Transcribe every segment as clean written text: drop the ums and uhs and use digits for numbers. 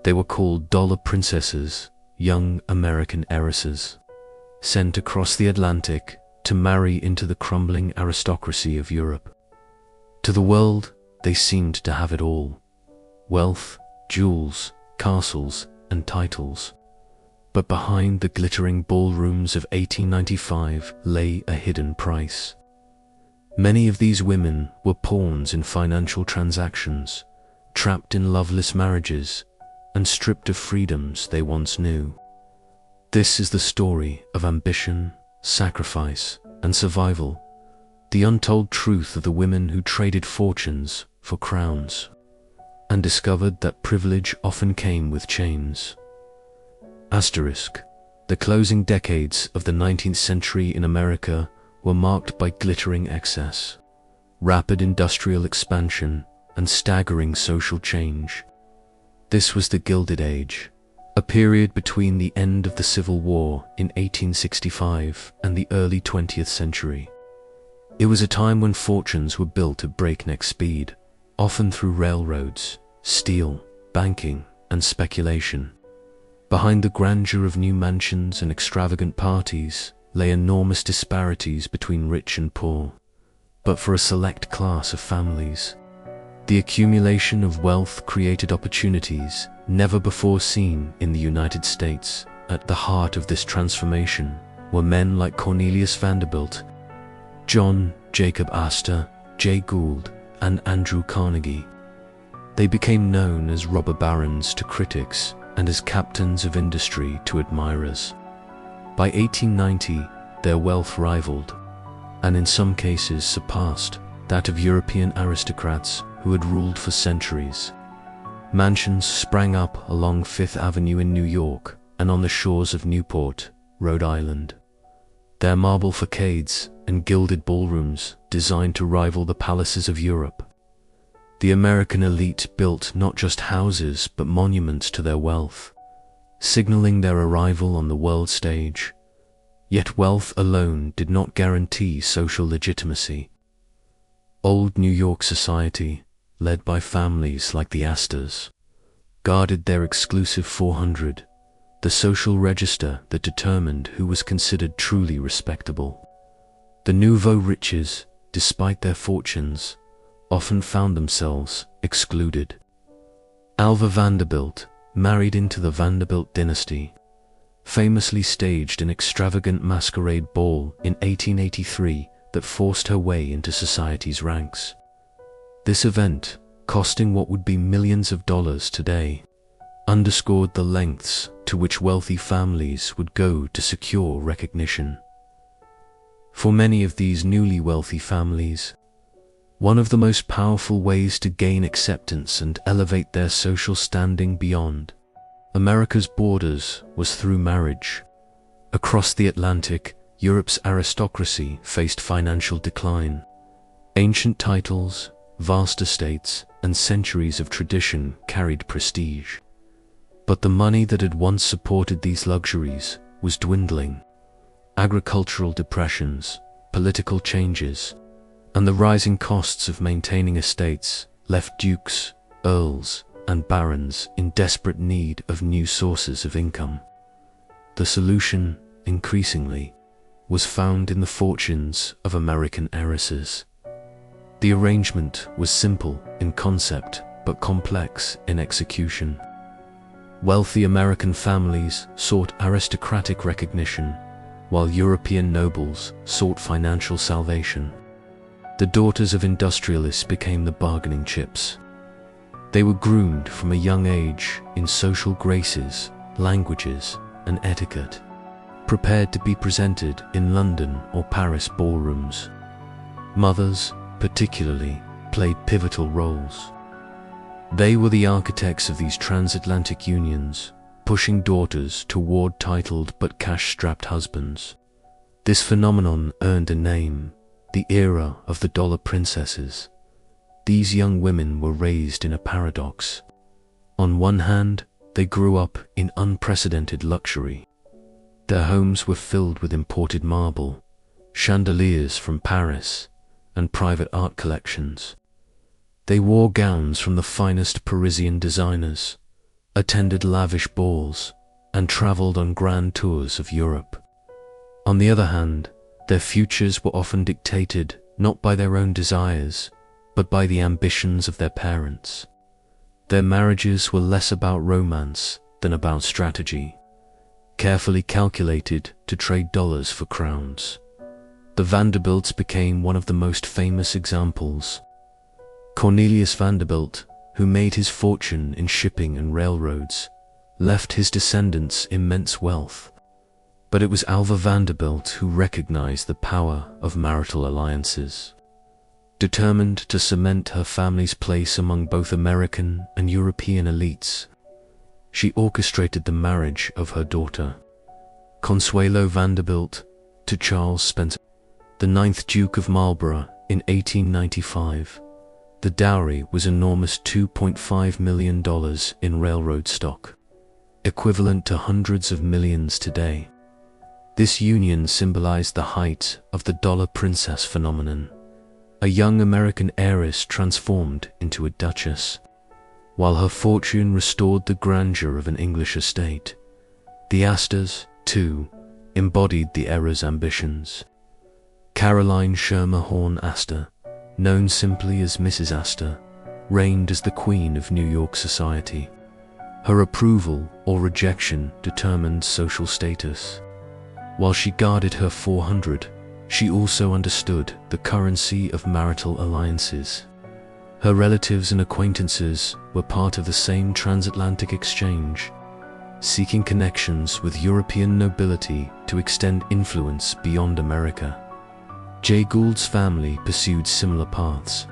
They were called dollar princesses, young American heiresses, sent across the Atlantic to marry into the crumbling aristocracy of Europe. To the world, they seemed to have it all: wealth, jewels, castles, and titles. But behind the glittering ballrooms of 1895 lay a hidden price. Many of these women were pawns in financial transactions, trapped in loveless marriages, and stripped of freedoms they once knew. This is the story of ambition, sacrifice, and survival, the untold truth of the women who traded fortunes for crowns, and discovered that privilege often came with chains. Asterisk. The closing decades of the 19th century in America were marked by glittering excess, rapid industrial expansion, and staggering social change. This was the Gilded Age, a period between the end of the Civil War in 1865 and the early 20th century. It was a time when fortunes were built at breakneck speed, often through railroads, steel, banking, and speculation. Behind the grandeur of new mansions and extravagant parties lay enormous disparities between rich and poor. But for a select class of families, the accumulation of wealth created opportunities never before seen in the United States. At the heart of this transformation were men like Cornelius Vanderbilt, John Jacob Astor, Jay Gould, and Andrew Carnegie. They became known as robber barons to critics and as captains of industry to admirers. By 1890, their wealth rivaled, and in some cases surpassed, that of European aristocrats who had ruled for centuries. Mansions sprang up along Fifth Avenue in New York and on the shores of Newport, Rhode Island. Their marble facades and gilded ballrooms designed to rival the palaces of Europe. The American elite built not just houses but monuments to their wealth, signaling their arrival on the world stage. Yet wealth alone did not guarantee social legitimacy. Old New York society, led by families like the Astors, guarded their exclusive 400, the social register that determined who was considered truly respectable. The nouveau riches, despite their fortunes, often found themselves excluded. Alva Vanderbilt married into the Vanderbilt dynasty, famously staged an extravagant masquerade ball in 1883 that forced her way into society's ranks. This event, costing what would be millions of dollars today, underscored the lengths to which wealthy families would go to secure recognition. For many of these newly wealthy families, one of the most powerful ways to gain acceptance and elevate their social standing beyond America's borders was through marriage. Across the Atlantic, Europe's aristocracy faced financial decline. Ancient titles, vast estates, and centuries of tradition carried prestige. But the money that had once supported these luxuries was dwindling. Agricultural depressions, political changes, and the rising costs of maintaining estates left dukes, earls, and barons in desperate need of new sources of income. The solution, increasingly, was found in the fortunes of American heiresses. The arrangement was simple in concept but complex in execution. Wealthy American families sought aristocratic recognition, while European nobles sought financial salvation. The daughters of industrialists became the bargaining chips. They were groomed from a young age in social graces, languages, and etiquette, prepared to be presented in London or Paris ballrooms. Mothers, particularly, played pivotal roles. They were the architects of these transatlantic unions, pushing daughters toward titled but cash-strapped husbands. This phenomenon earned a name: the era of the dollar princesses. These young women were raised in a paradox. On one hand, they grew up in unprecedented luxury. Their homes were filled with imported marble, chandeliers from Paris, and private art collections. They wore gowns from the finest Parisian designers, attended lavish balls, and traveled on grand tours of Europe. On the other hand, their futures were often dictated not by their own desires, but by the ambitions of their parents. Their marriages were less about romance than about strategy, carefully calculated to trade dollars for crowns. The Vanderbilts became one of the most famous examples. Cornelius Vanderbilt, who made his fortune in shipping and railroads, left his descendants immense wealth. But it was Alva Vanderbilt who recognized the power of marital alliances. Determined to cement her family's place among both American and European elites, she orchestrated the marriage of her daughter, Consuelo Vanderbilt, to Charles Spencer, the 9th Duke of Marlborough, in 1895. The dowry was enormous $2.5 million in railroad stock, equivalent to hundreds of millions today. This union symbolized the height of the dollar princess phenomenon, a young American heiress transformed into a duchess. While her fortune restored the grandeur of an English estate, the Astors, too, embodied the era's ambitions. Caroline Schermerhorn Astor, known simply as Mrs. Astor, reigned as the queen of New York society. Her approval or rejection determined social status. While she guarded her 400, she also understood the currency of marital alliances. Her relatives and acquaintances were part of the same transatlantic exchange, seeking connections with European nobility to extend influence beyond America. Jay Gould's family pursued similar paths.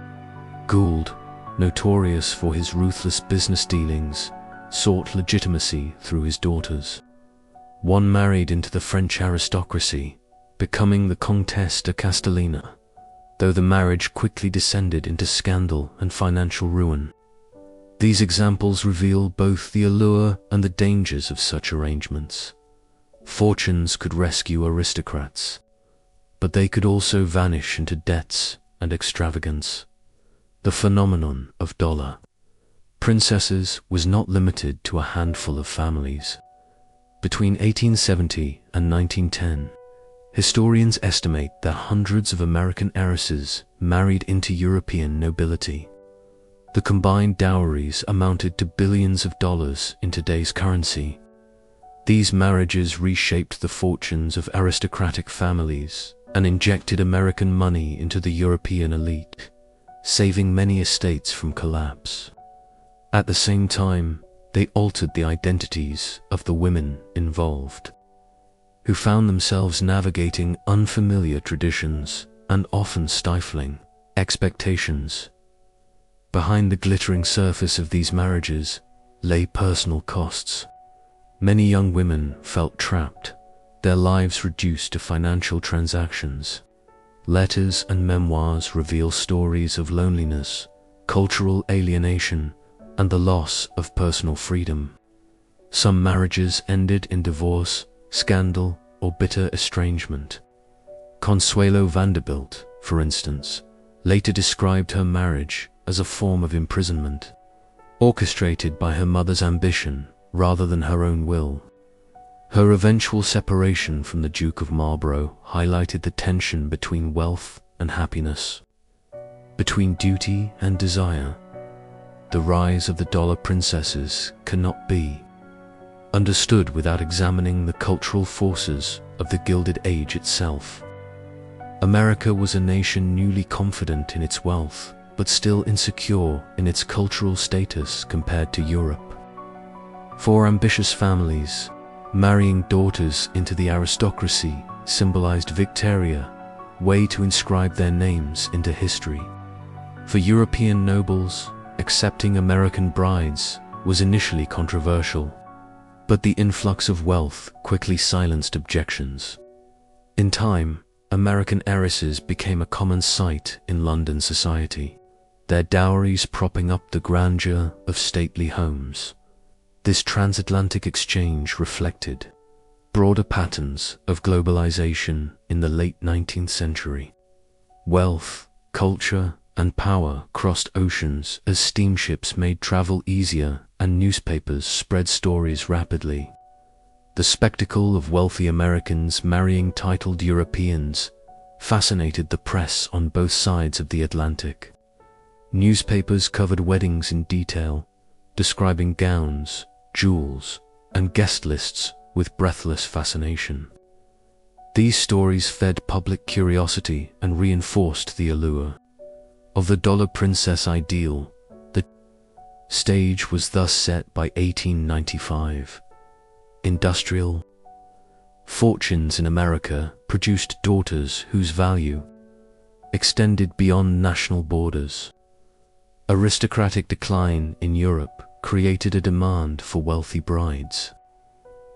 Gould, notorious for his ruthless business dealings, sought legitimacy through his daughters. One married into the French aristocracy, becoming the Comtesse de Castellina, though the marriage quickly descended into scandal and financial ruin. These examples reveal both the allure and the dangers of such arrangements. Fortunes could rescue aristocrats, but they could also vanish into debts and extravagance. The phenomenon of dollar princesses was not limited to a handful of families. Between 1870 and 1910, historians estimate that hundreds of American heiresses married into European nobility. The combined dowries amounted to billions of dollars in today's currency. These marriages reshaped the fortunes of aristocratic families and injected American money into the European elite, saving many estates from collapse. At the same time, they altered the identities of the women involved, who found themselves navigating unfamiliar traditions and often stifling expectations. Behind the glittering surface of these marriages lay personal costs. Many young women felt trapped, their lives reduced to financial transactions. Letters and memoirs reveal stories of loneliness, cultural alienation, and the loss of personal freedom. Some marriages ended in divorce, scandal, or bitter estrangement. Consuelo Vanderbilt, for instance, later described her marriage as a form of imprisonment, orchestrated by her mother's ambition rather than her own will. Her eventual separation from the Duke of Marlborough highlighted the tension between wealth and happiness, between duty and desire. The rise of the dollar princesses cannot be understood without examining the cultural forces of the Gilded Age itself. America was a nation newly confident in its wealth, but still insecure in its cultural status compared to Europe. For ambitious families, marrying daughters into the aristocracy symbolized victoria, way to inscribe their names into history. For European nobles, accepting American brides was initially controversial, but the influx of wealth quickly silenced objections. In time, American heiresses became a common sight in London society, their dowries propping up the grandeur of stately homes. This transatlantic exchange reflected broader patterns of globalization in the late 19th century. Wealth, culture, and power crossed oceans as steamships made travel easier and newspapers spread stories rapidly. The spectacle of wealthy Americans marrying titled Europeans fascinated the press on both sides of the Atlantic. Newspapers covered weddings in detail, describing gowns, jewels, and guest lists with breathless fascination. These stories fed public curiosity and reinforced the allure of the dollar princess ideal. The stage was thus set by 1895. Industrial fortunes in America produced daughters whose value extended beyond national borders. Aristocratic decline in Europe created a demand for wealthy brides,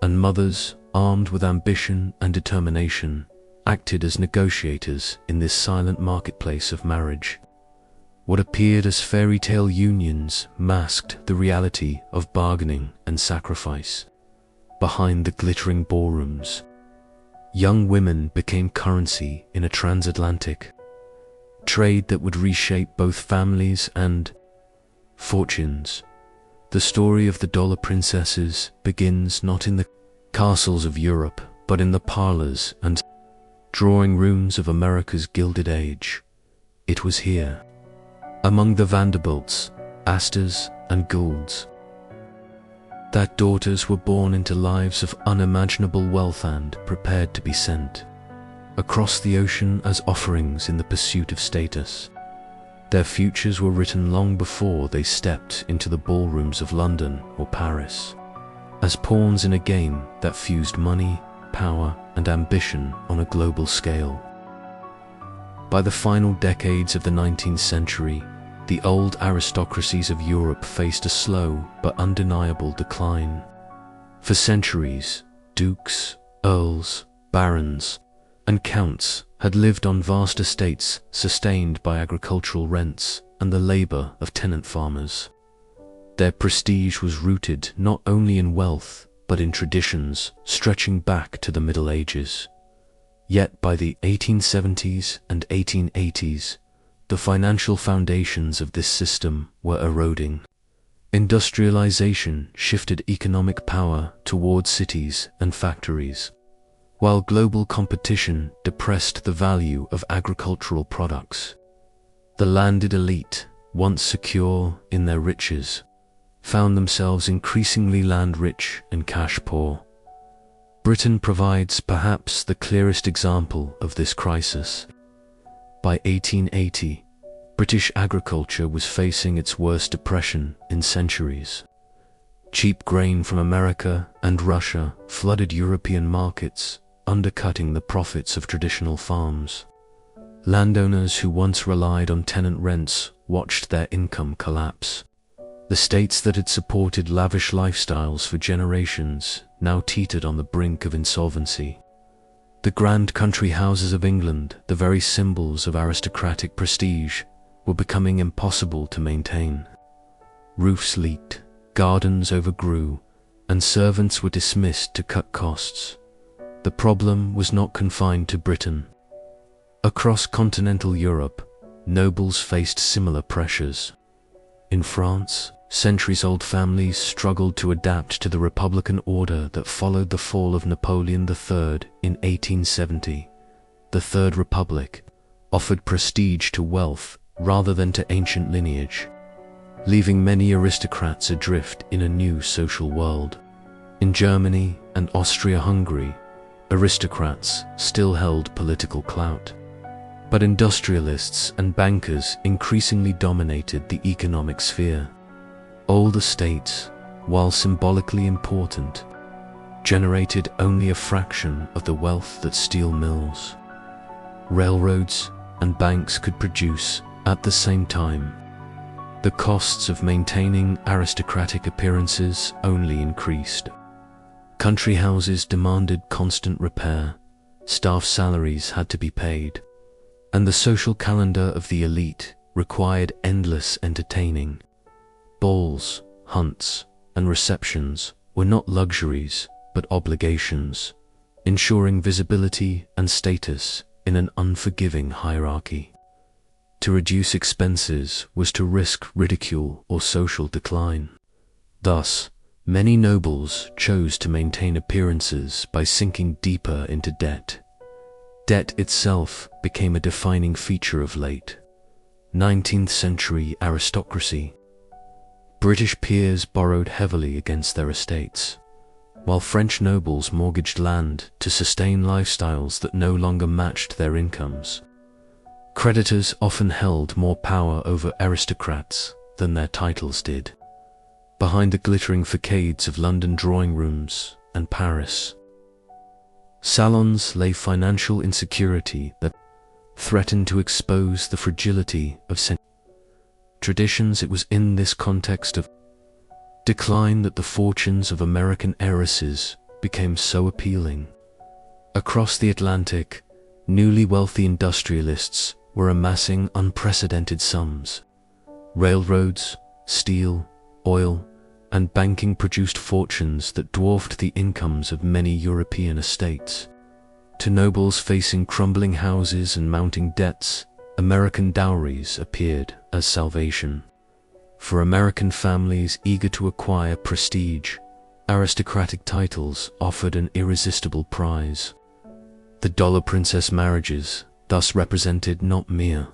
and mothers, armed with ambition and determination, acted as negotiators in this silent marketplace of marriage. What appeared as fairy tale unions masked the reality of bargaining and sacrifice. Behind the glittering ballrooms, young women became currency in a transatlantic trade that would reshape both families and fortunes. The story of the dollar princesses begins not in the castles of Europe, but in the parlors and drawing rooms of America's Gilded Age. It was here, among the Vanderbilts, Astors, and Goulds, that daughters were born into lives of unimaginable wealth and prepared to be sent across the ocean as offerings in the pursuit of status. Their futures were written long before they stepped into the ballrooms of London or Paris, as pawns in a game that fused money, power, and ambition on a global scale. By the final decades of the 19th century, the old aristocracies of Europe faced a slow but undeniable decline. For centuries, dukes, earls, barons, and counts had lived on vast estates sustained by agricultural rents and the labor of tenant farmers. Their prestige was rooted not only in wealth, but in traditions stretching back to the Middle Ages. Yet by the 1870s and 1880s, the financial foundations of this system were eroding. Industrialization shifted economic power toward cities and factories, while global competition depressed the value of agricultural products. The landed elite, once secure in their riches, found themselves increasingly land-rich and cash-poor. Britain provides perhaps the clearest example of this crisis. By 1880, British agriculture was facing its worst depression in centuries. Cheap grain from America and Russia flooded European markets, undercutting the profits of traditional farms. Landowners who once relied on tenant rents watched their income collapse. The states that had supported lavish lifestyles for generations now teetered on the brink of insolvency. The grand country houses of England, the very symbols of aristocratic prestige, were becoming impossible to maintain. Roofs leaked, gardens overgrew, and servants were dismissed to cut costs. The problem was not confined to Britain. Across continental Europe, nobles faced similar pressures. In France, centuries-old families struggled to adapt to the republican order that followed the fall of Napoleon III in 1870. The Third Republic offered prestige to wealth rather than to ancient lineage, leaving many aristocrats adrift in a new social world. In Germany and Austria-Hungary, aristocrats still held political clout, but industrialists and bankers increasingly dominated the economic sphere. Old estates, while symbolically important, generated only a fraction of the wealth that steel mills, railroads, and banks could produce at the same time. The costs of maintaining aristocratic appearances only increased. Country houses demanded constant repair, staff salaries had to be paid, and the social calendar of the elite required endless entertaining. Balls, hunts, and receptions were not luxuries but obligations, ensuring visibility and status in an unforgiving hierarchy. To reduce expenses was to risk ridicule or social decline. Thus, many nobles chose to maintain appearances by sinking deeper into debt. Debt itself became a defining feature of late 19th century aristocracy. British peers borrowed heavily against their estates, while French nobles mortgaged land to sustain lifestyles that no longer matched their incomes. Creditors often held more power over aristocrats than their titles did. Behind the glittering facades of London drawing rooms and Paris salons lay financial insecurity that threatened to expose the fragility of traditions. It was in this context of decline that the fortunes of American heiresses became so appealing. Across the Atlantic, newly wealthy industrialists were amassing unprecedented sums. Railroads, steel, oil, and banking produced fortunes that dwarfed the incomes of many European estates. To nobles facing crumbling houses and mounting debts, American dowries appeared as salvation. For American families eager to acquire prestige, aristocratic titles offered an irresistible prize. The dollar princess marriages thus represented not mere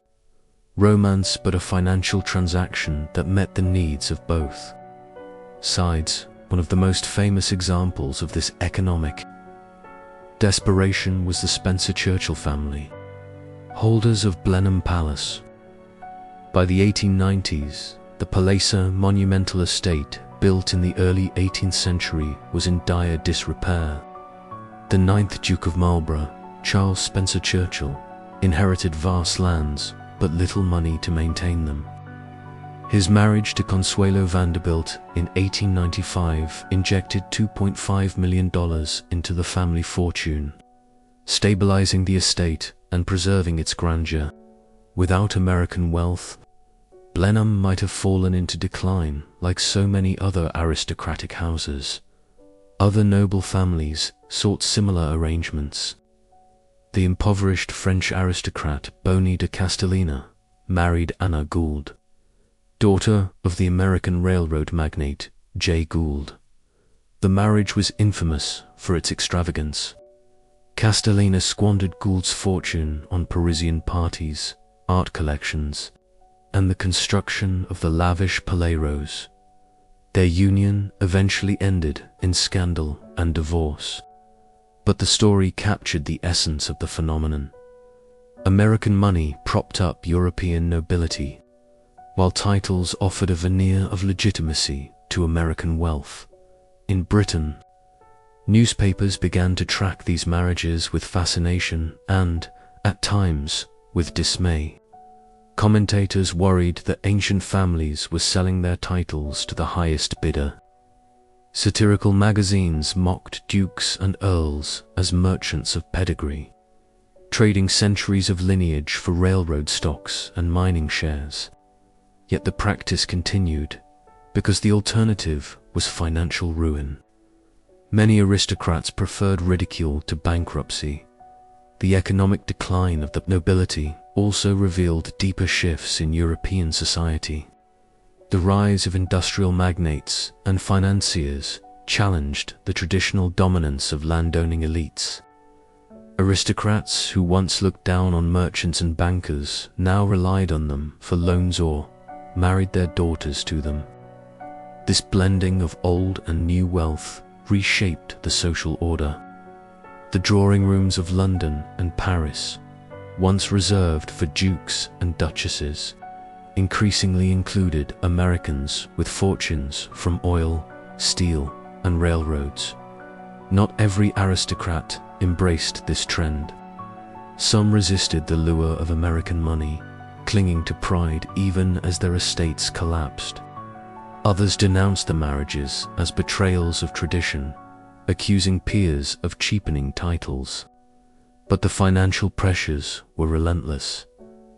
romance but a financial transaction that met the needs of both sides. One of the most famous examples of this economic desperation was the Spencer-Churchill family, holders of Blenheim Palace. By the 1890s, the Palazzo monumental estate, built in the early 18th century, was in dire disrepair. The 9th Duke of Marlborough, Charles Spencer-Churchill, inherited vast lands but little money to maintain them. His marriage to Consuelo Vanderbilt in 1895 injected $2.5 million into the family fortune, stabilizing the estate and preserving its grandeur. Without American wealth, Blenheim might have fallen into decline like so many other aristocratic houses. Other noble families sought similar arrangements. The impoverished French aristocrat Bonnie de Castellina married Anna Gould, daughter of the American railroad magnate Jay Gould. The marriage was infamous for its extravagance. Castellina squandered Gould's fortune on Parisian parties, art collections, and the construction of the lavish Ballrooms. Their union eventually ended in scandal and divorce. But the story captured the essence of the phenomenon. American money propped up European nobility, while titles offered a veneer of legitimacy to American wealth. In Britain, newspapers began to track these marriages with fascination and, at times, with dismay. Commentators worried that ancient families were selling their titles to the highest bidder. Satirical magazines mocked dukes and earls as merchants of pedigree, trading centuries of lineage for railroad stocks and mining shares. Yet the practice continued, because the alternative was financial ruin. Many aristocrats preferred ridicule to bankruptcy. The economic decline of the nobility also revealed deeper shifts in European society. The rise of industrial magnates and financiers challenged the traditional dominance of landowning elites. Aristocrats who once looked down on merchants and bankers now relied on them for loans or married their daughters to them. This blending of old and new wealth reshaped the social order. The drawing rooms of London and Paris, once reserved for dukes and duchesses, increasingly included Americans with fortunes from oil, steel, and railroads. Not every aristocrat embraced this trend. Some resisted the lure of American money, clinging to pride even as their estates collapsed. Others denounced the marriages as betrayals of tradition, accusing peers of cheapening titles. But the financial pressures were relentless,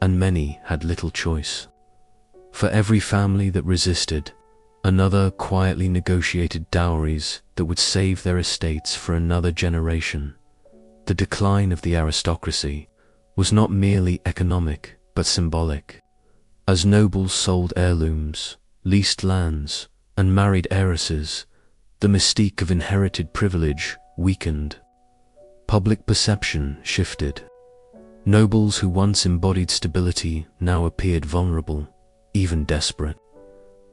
and many had little choice. For every family that resisted, another quietly negotiated dowries that would save their estates for another generation. The decline of the aristocracy was not merely economic but symbolic. As nobles sold heirlooms, leased lands, and married heiresses, the mystique of inherited privilege weakened. Public perception shifted. Nobles who once embodied stability now appeared vulnerable, even desperate.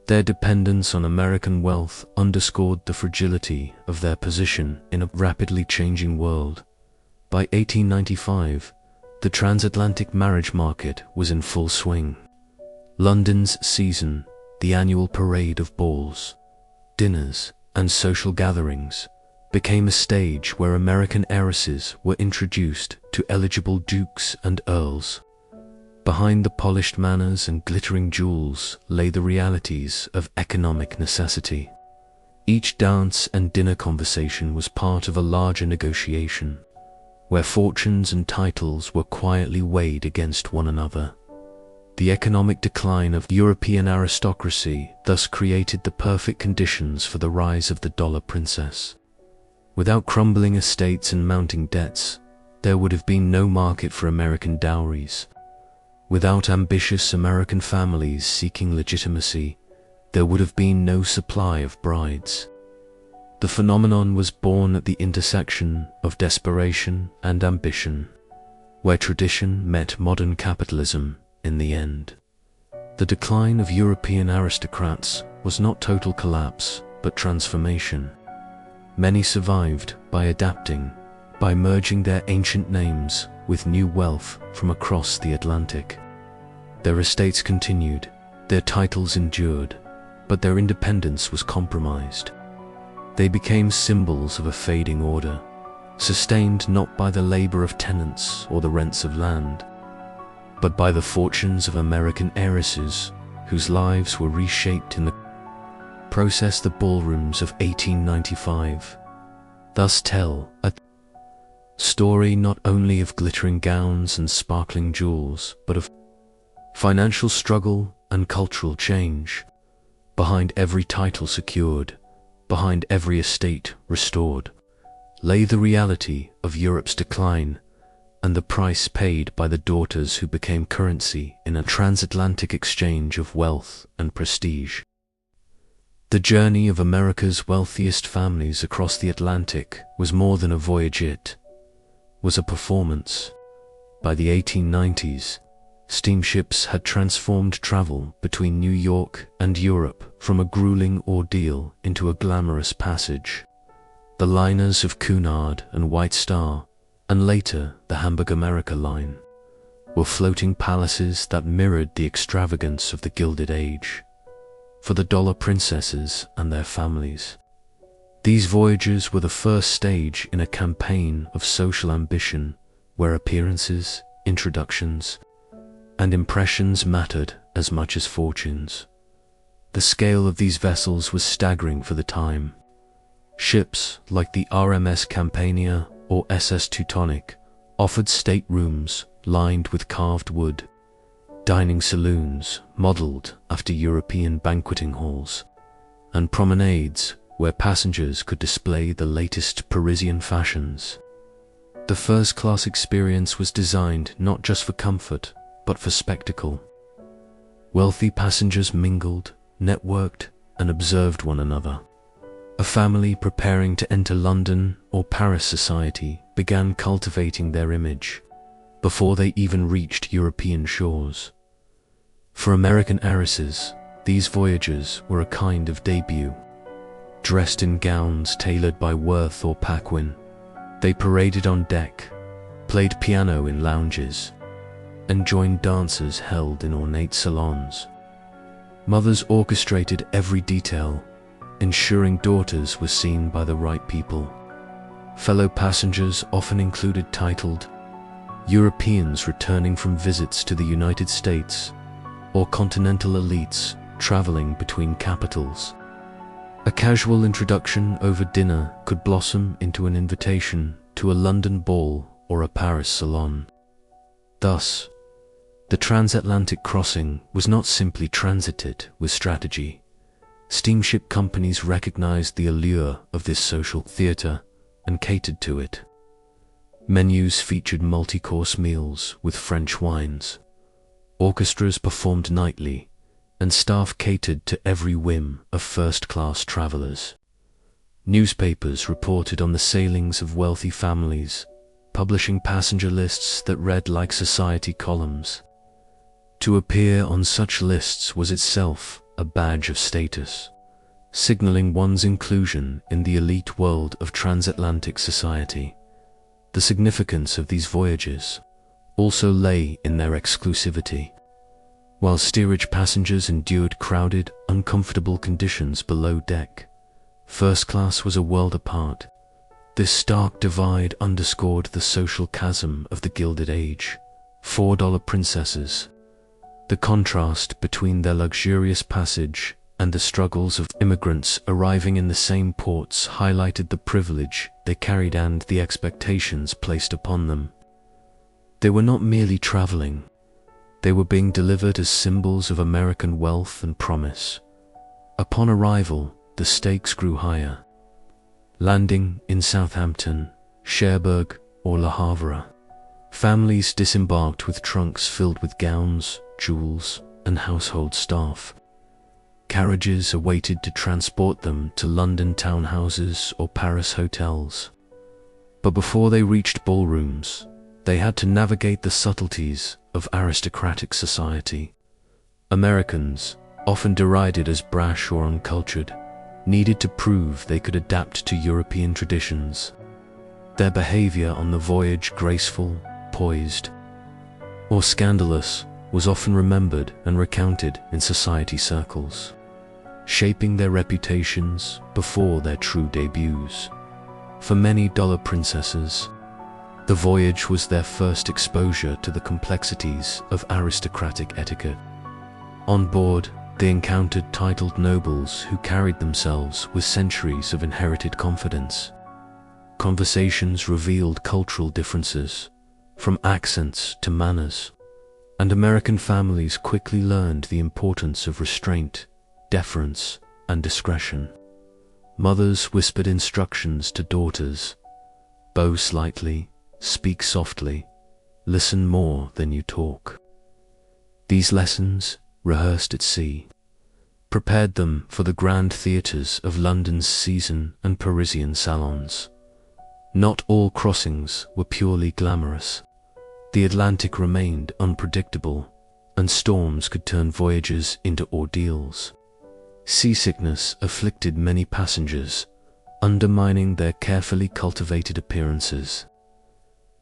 Their dependence on American wealth underscored the fragility of their position in a rapidly changing world. By 1895, the transatlantic marriage market was in full swing. London's season, the annual parade of balls, dinners, and social gatherings, became a stage where American heiresses were introduced to eligible dukes and earls. Behind the polished manners and glittering jewels lay the realities of economic necessity. Each dance and dinner conversation was part of a larger negotiation, where fortunes and titles were quietly weighed against one another. The economic decline of European aristocracy thus created the perfect conditions for the rise of the dollar princess. Without crumbling estates and mounting debts, there would have been no market for American dowries. Without ambitious American families seeking legitimacy, there would have been no supply of brides. The phenomenon was born at the intersection of desperation and ambition, where tradition met modern capitalism in the end. The decline of European aristocrats was not total collapse, but transformation. Many survived by adapting, by merging their ancient names with new wealth from across the Atlantic. Their estates continued, their titles endured, but their independence was compromised. They became symbols of a fading order, sustained not by the labor of tenants or the rents of land, but by the fortunes of American heiresses whose lives were reshaped in the process. The ballrooms of 1895 thus tell a story not only of glittering gowns and sparkling jewels, but of financial struggle and cultural change. Behind every title secured, behind every estate restored, lay the reality of Europe's decline and the price paid by the daughters who became currency in a transatlantic exchange of wealth and prestige. The journey of America's wealthiest families across the Atlantic was more than a voyage, it was a performance. By the 1890s, steamships had transformed travel between New York and Europe from a grueling ordeal into a glamorous passage. The liners of Cunard and White Star, and later the Hamburg America line, were floating palaces that mirrored the extravagance of the Gilded Age. For the dollar princesses and their families, these voyages were the first stage in a campaign of social ambition where appearances, introductions, and impressions mattered as much as fortunes. The scale of these vessels was staggering for the time. Ships like the RMS Campania or SS Teutonic offered staterooms lined with carved wood, dining saloons modeled after European banqueting halls, and promenades where passengers could display the latest Parisian fashions. The first-class experience was designed not just for comfort, but for spectacle. Wealthy passengers mingled, networked, and observed one another. A family preparing to enter London or Paris society began cultivating their image before they even reached European shores. For American heiresses, these voyages were a kind of debut. Dressed in gowns tailored by Worth or Paquin, they paraded on deck, played piano in lounges, and joined dances held in ornate salons. Mothers orchestrated every detail, ensuring daughters were seen by the right people. Fellow passengers often included titled Europeans returning from visits to the United States, or continental elites traveling between capitals. A casual introduction over dinner could blossom into an invitation to a London ball or a Paris salon. Thus, the transatlantic crossing was not simply transited with strategy. Steamship companies recognized the allure of this social theater and catered to it. Menus featured multi-course meals with French wines, Orchestras performed nightly, and staff catered to every whim of first-class travelers. Newspapers reported on the sailings of wealthy families, publishing passenger lists that read like society columns. To appear on such lists was itself a badge of status, signaling one's inclusion in the elite world of transatlantic society. The significance of these voyages also lay in their exclusivity. While steerage passengers endured crowded, uncomfortable conditions below deck, first class was a world apart. This stark divide underscored the social chasm of the Gilded Age. $4 princesses. The contrast between their luxurious passage and the struggles of immigrants arriving in the same ports highlighted the privilege they carried and the expectations placed upon them. They were not merely traveling. They were being delivered as symbols of American wealth and promise. Upon arrival, the stakes grew higher. Landing in Southampton, Cherbourg, or Le Havre, families disembarked with trunks filled with gowns, jewels, and household staff. Carriages awaited to transport them to London townhouses or Paris hotels. But before they reached ballrooms, they had to navigate the subtleties of aristocratic society. Americans, often derided as brash or uncultured, needed to prove they could adapt to European traditions. Their behavior on the voyage, graceful, poised, or scandalous, was often remembered and recounted in society circles, shaping their reputations before their true debuts. For many dollar princesses, the voyage was their first exposure to the complexities of aristocratic etiquette. On board, they encountered titled nobles who carried themselves with centuries of inherited confidence. Conversations revealed cultural differences, from accents to manners, and American families quickly learned the importance of restraint, deference, and discretion. Mothers whispered instructions to daughters: bow slightly, speak softly, listen more than you talk. These lessons, rehearsed at sea, prepared them for the grand theatres of London's season and Parisian salons. Not all crossings were purely glamorous. The Atlantic remained unpredictable, and storms could turn voyages into ordeals. Seasickness afflicted many passengers, undermining their carefully cultivated appearances.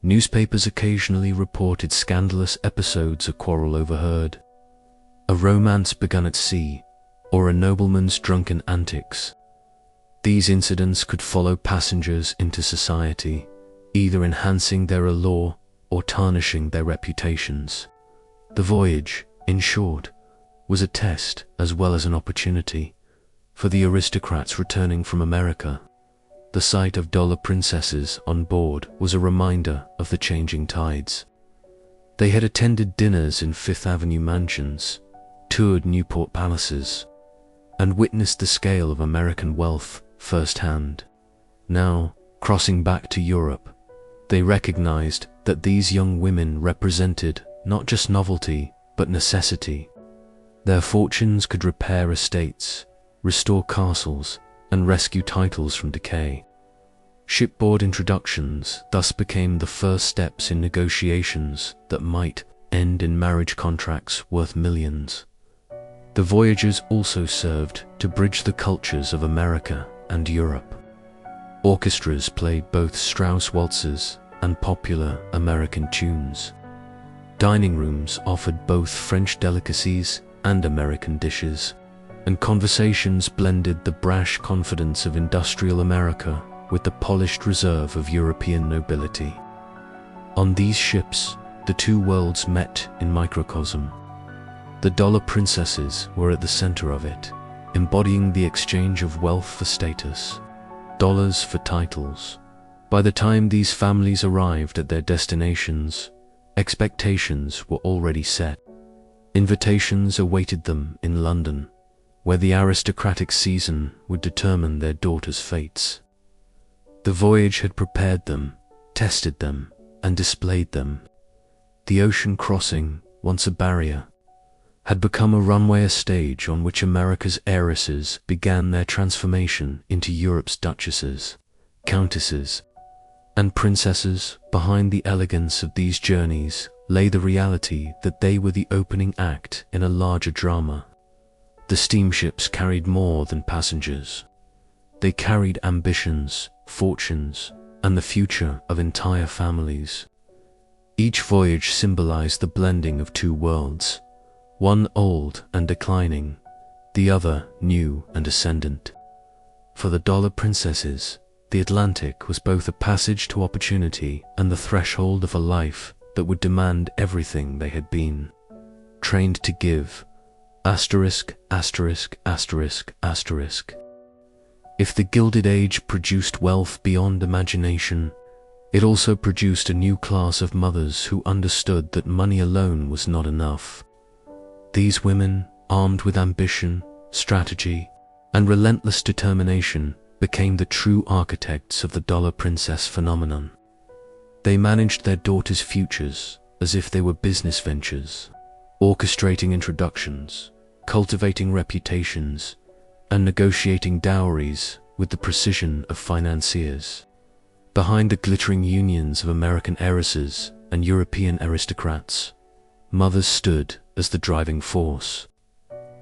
Newspapers occasionally reported scandalous episodes: a quarrel overheard, a romance begun at sea, or a nobleman's drunken antics. These incidents could follow passengers into society, either enhancing their allure or tarnishing their reputations. The voyage, in short, was a test as well as an opportunity for the aristocrats returning from America. The sight of dollar princesses on board was a reminder of the changing tides. They had attended dinners in Fifth Avenue mansions, toured Newport palaces, and witnessed the scale of American wealth firsthand. Now, crossing back to Europe, they recognized that these young women represented not just novelty, but necessity. Their fortunes could repair estates, restore castles, and rescue titles from decay. Shipboard introductions thus became the first steps in negotiations that might end in marriage contracts worth millions. The voyages also served to bridge the cultures of America and Europe. Orchestras played both Strauss waltzes and popular American tunes. Dining rooms offered both French delicacies and American dishes, and conversations blended the brash confidence of industrial America with the polished reserve of European nobility. On these ships, the two worlds met in microcosm. The dollar princesses were at the center of it, embodying the exchange of wealth for status, dollars for titles. By the time these families arrived at their destinations, expectations were already set. Invitations awaited them in London, where the aristocratic season would determine their daughters' fates. The voyage had prepared them, tested them, and displayed them. The ocean crossing, once a barrier, had become a runway, a stage on which America's heiresses began their transformation into Europe's duchesses, countesses, and princesses. Behind the elegance of these journeys lay the reality that they were the opening act in a larger drama. The steamships carried more than passengers. They carried ambitions, fortunes, and the future of entire families. Each voyage symbolized the blending of two worlds, one old and declining, the other new and ascendant. For the dollar princesses, the Atlantic was both a passage to opportunity and the threshold of a life that would demand everything they had been trained to give. Asterisk, asterisk, asterisk, asterisk. If the Gilded Age produced wealth beyond imagination, it also produced a new class of mothers who understood that money alone was not enough. These women, armed with ambition, strategy, and relentless determination, became the true architects of the dollar princess phenomenon. They managed their daughters' futures as if they were business ventures, orchestrating introductions, cultivating reputations, and negotiating dowries with the precision of financiers. Behind the glittering unions of American heiresses and European aristocrats, mothers stood as the driving force,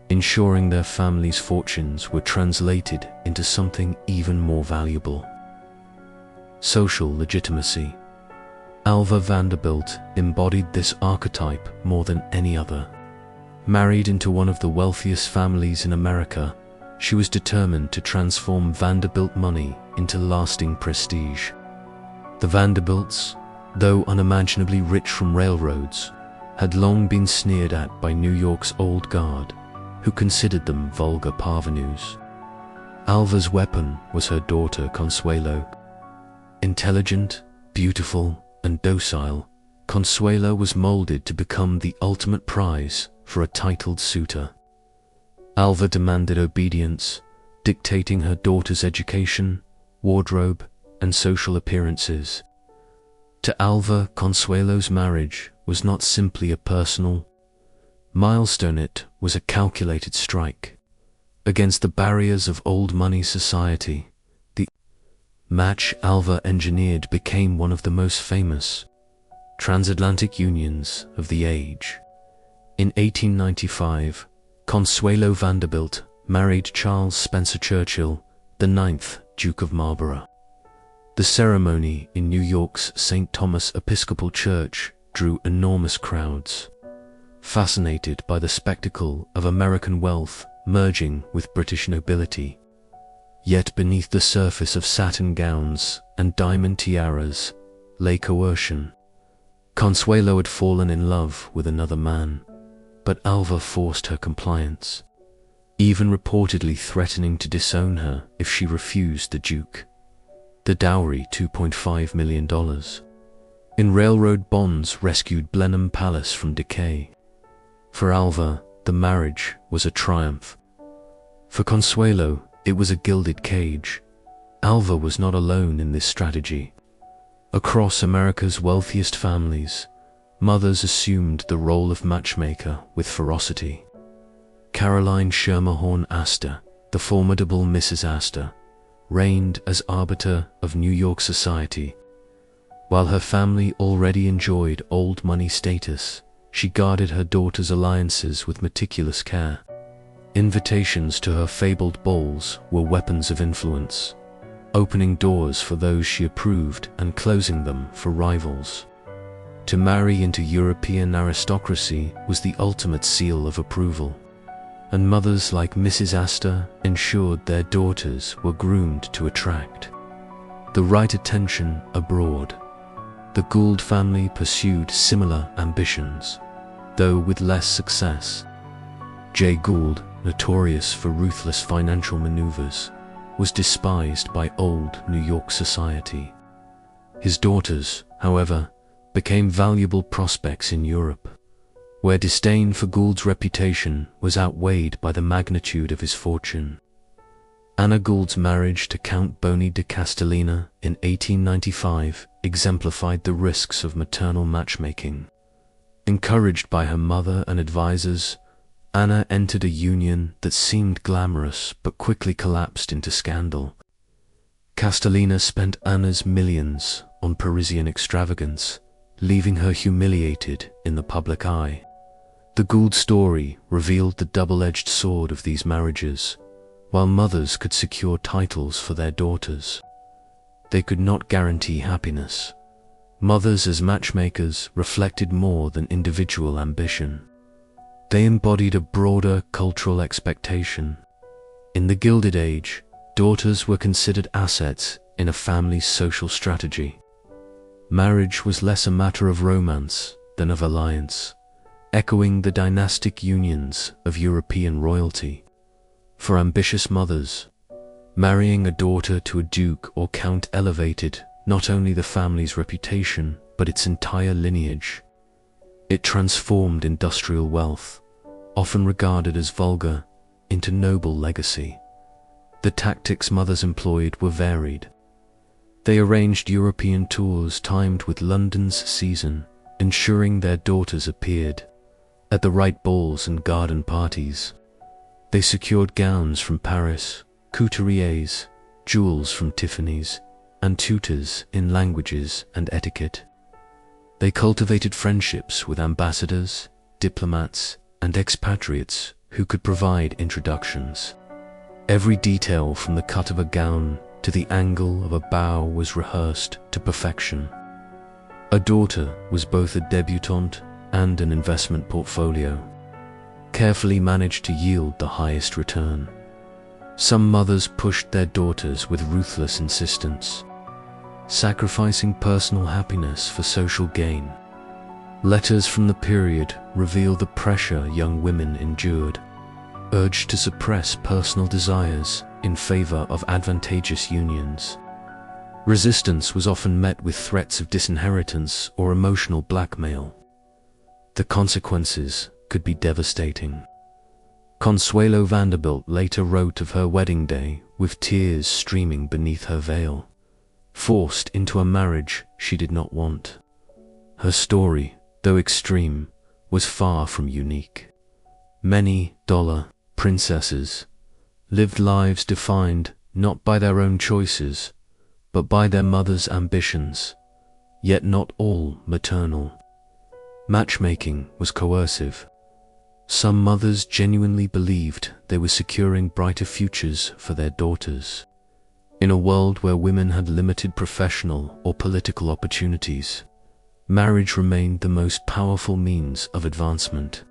ensuring their families' fortunes were translated into something even more valuable: social legitimacy. Alva Vanderbilt embodied this archetype more than any other. Married into one of the wealthiest families in America, she was determined to transform Vanderbilt money into lasting prestige. The Vanderbilts, though unimaginably rich from railroads, had long been sneered at by New York's old guard, who considered them vulgar parvenus. Alva's weapon was her daughter Consuelo. Intelligent, beautiful, and docile, Consuelo was molded to become the ultimate prize for a titled suitor. Alva demanded obedience, dictating her daughter's education, wardrobe, and social appearances. To Alva, Consuelo's marriage was not simply a personal milestone, it was a calculated strike against the barriers of old money society. The match Alva engineered became one of the most famous transatlantic unions of the age. In 1895, Consuelo Vanderbilt married Charles Spencer Churchill, the 9th Duke of Marlborough. The ceremony in New York's St. Thomas Episcopal Church drew enormous crowds, fascinated by the spectacle of American wealth merging with British nobility. Yet beneath the surface of satin gowns and diamond tiaras lay coercion. Consuelo had fallen in love with another man, but Alva forced her compliance, even reportedly threatening to disown her if she refused the Duke. The dowry, $2.5 million, in railroad bonds rescued Blenheim Palace from decay. For Alva, the marriage was a triumph. For Consuelo, it was a gilded cage. Alva was not alone in this strategy. Across America's wealthiest families, mothers assumed the role of matchmaker with ferocity. Caroline Schermerhorn Astor, the formidable Mrs. Astor, reigned as arbiter of New York society. While her family already enjoyed old money status, she guarded her daughter's alliances with meticulous care. Invitations to her fabled balls were weapons of influence, opening doors for those she approved and closing them for rivals. To marry into European aristocracy was the ultimate seal of approval, and mothers like Mrs. Astor ensured their daughters were groomed to attract the right attention abroad. The Gould family pursued similar ambitions, though with less success. Jay Gould, notorious for ruthless financial maneuvers, was despised by old New York society. His daughters, however, became valuable prospects in Europe, where disdain for Gould's reputation was outweighed by the magnitude of his fortune. Anna Gould's marriage to Count Boni de Castellina in 1895 exemplified the risks of maternal matchmaking. Encouraged by her mother and advisors, Anna entered a union that seemed glamorous but quickly collapsed into scandal. Castellina spent Anna's millions on Parisian extravagance, leaving her humiliated in the public eye. The Gould story revealed the double-edged sword of these marriages. While mothers could secure titles for their daughters, they could not guarantee happiness. Mothers as matchmakers reflected more than individual ambition. They embodied a broader cultural expectation. In the Gilded Age, daughters were considered assets in a family's social strategy. Marriage was less a matter of romance than of alliance, echoing the dynastic unions of European royalty. For ambitious mothers, marrying a daughter to a duke or count elevated not only the family's reputation, but its entire lineage. It transformed industrial wealth, often regarded as vulgar, into noble legacy. The tactics mothers employed were varied. They arranged European tours timed with London's season, ensuring their daughters appeared at the right balls and garden parties. They secured gowns from Paris, couturiers, jewels from Tiffany's, and tutors in languages and etiquette. They cultivated friendships with ambassadors, diplomats, and expatriates who could provide introductions. Every detail from the cut of a gown to the angle of a bow was rehearsed to perfection. A daughter was both a debutante and an investment portfolio, carefully managed to yield the highest return. Some mothers pushed their daughters with ruthless insistence, sacrificing personal happiness for social gain. Letters from the period reveal the pressure young women endured, urged to suppress personal desires in favor of advantageous unions. Resistance was often met with threats of disinheritance or emotional blackmail. The consequences could be devastating. Consuelo Vanderbilt later wrote of her wedding day with tears streaming beneath her veil, forced into a marriage she did not want. Her story, though extreme, was far from unique. Many dollar princesses lived lives defined not by their own choices, but by their mother's ambitions, yet not all maternal. Matchmaking was coercive. Some mothers genuinely believed they were securing brighter futures for their daughters. In a world where women had limited professional or political opportunities, marriage remained the most powerful means of advancement.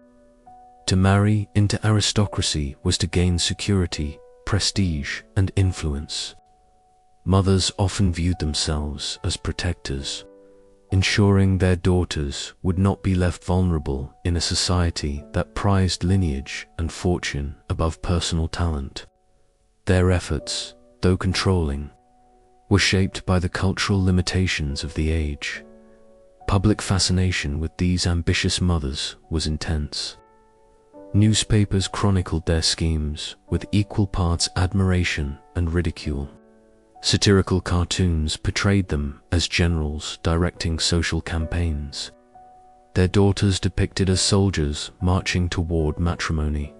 To marry into aristocracy was to gain security, prestige, and influence. Mothers often viewed themselves as protectors, ensuring their daughters would not be left vulnerable in a society that prized lineage and fortune above personal talent. Their efforts, though controlling, were shaped by the cultural limitations of the age. Public fascination with these ambitious mothers was intense. Newspapers chronicled their schemes with equal parts admiration and ridicule. Satirical cartoons portrayed them as generals directing social campaigns, their daughters depicted as soldiers marching toward matrimony.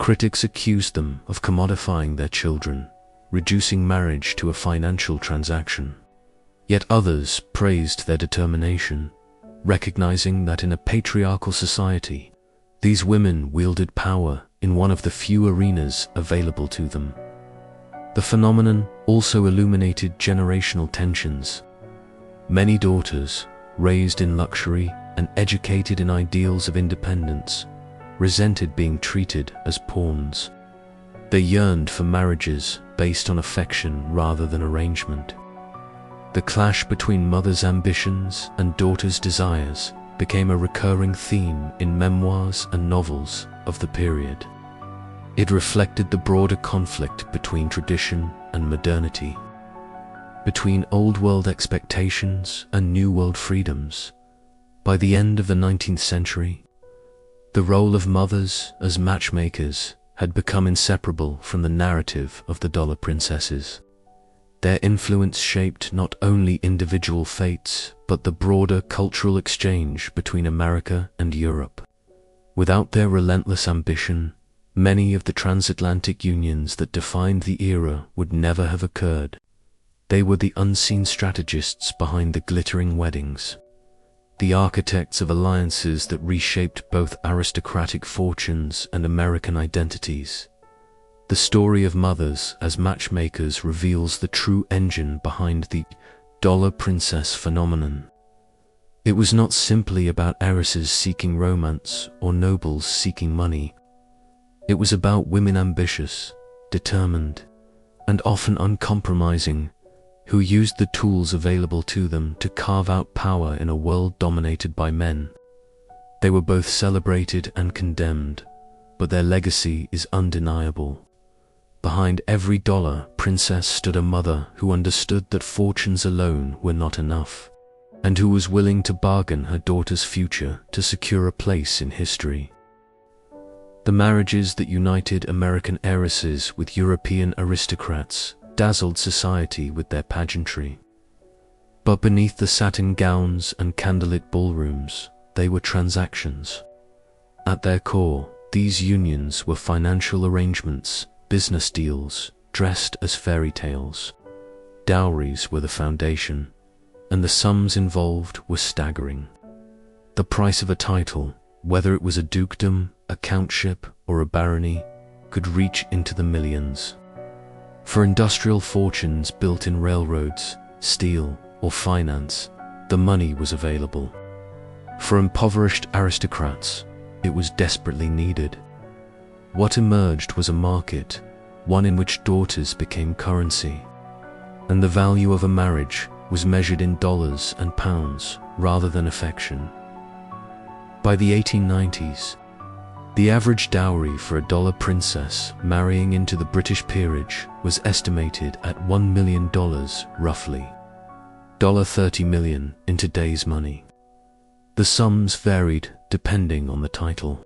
Critics accused them of commodifying their children, reducing marriage to a financial transaction. Yet others praised their determination, recognizing that in a patriarchal society, these women wielded power in one of the few arenas available to them. The phenomenon also illuminated generational tensions. Many daughters, raised in luxury and educated in ideals of independence, resented being treated as pawns. They yearned for marriages based on affection rather than arrangement. The clash between mothers' ambitions and daughters' desires became a recurring theme in memoirs and novels of the period. It reflected the broader conflict between tradition and modernity, between old-world expectations and new-world freedoms. By the end of the 19th century, the role of mothers as matchmakers had become inseparable from the narrative of the dollar princesses. Their influence shaped not only individual fates, but the broader cultural exchange between America and Europe. Without their relentless ambition, many of the transatlantic unions that defined the era would never have occurred. They were the unseen strategists behind the glittering weddings, the architects of alliances that reshaped both aristocratic fortunes and American identities. The story of mothers as matchmakers reveals the true engine behind the dollar princess phenomenon. It was not simply about heiresses seeking romance or nobles seeking money. It was about women ambitious, determined, and often uncompromising, who used the tools available to them to carve out power in a world dominated by men. They were both celebrated and condemned, but their legacy is undeniable. Behind every dollar princess stood a mother who understood that fortunes alone were not enough, and who was willing to bargain her daughter's future to secure a place in history. The marriages that united American heiresses with European aristocrats dazzled society with their pageantry. But beneath the satin gowns and candlelit ballrooms, they were transactions. At their core, these unions were financial arrangements, business deals, dressed as fairy tales. Dowries were the foundation, and the sums involved were staggering. The price of a title, whether it was a dukedom, a countship, or a barony, could reach into the millions. For industrial fortunes built in railroads, steel, or finance, the money was available. For impoverished aristocrats, it was desperately needed. What emerged was a market, one in which daughters became currency, and the value of a marriage was measured in dollars and pounds rather than affection. By the 1890s, the average dowry for a dollar princess marrying into the British peerage was estimated at $1 million roughly, $30 million in today's money. The sums varied depending on the title.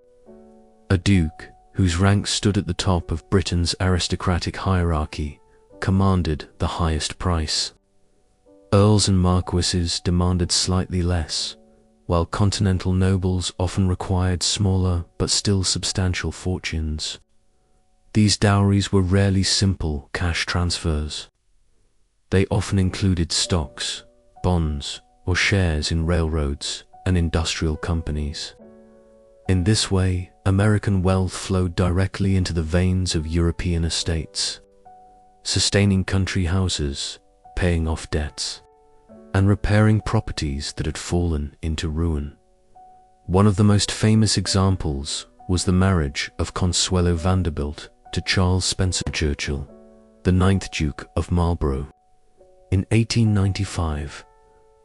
A duke, whose rank stood at the top of Britain's aristocratic hierarchy, commanded the highest price. Earls and marquises demanded slightly less, while continental nobles often required smaller but still substantial fortunes. These dowries were rarely simple cash transfers. They often included stocks, bonds, or shares in railroads and industrial companies. In this way, American wealth flowed directly into the veins of European estates, sustaining country houses, paying off debts, and repairing properties that had fallen into ruin. One of the most famous examples was the marriage of Consuelo Vanderbilt to Charles Spencer Churchill, the 9th Duke of Marlborough. In 1895,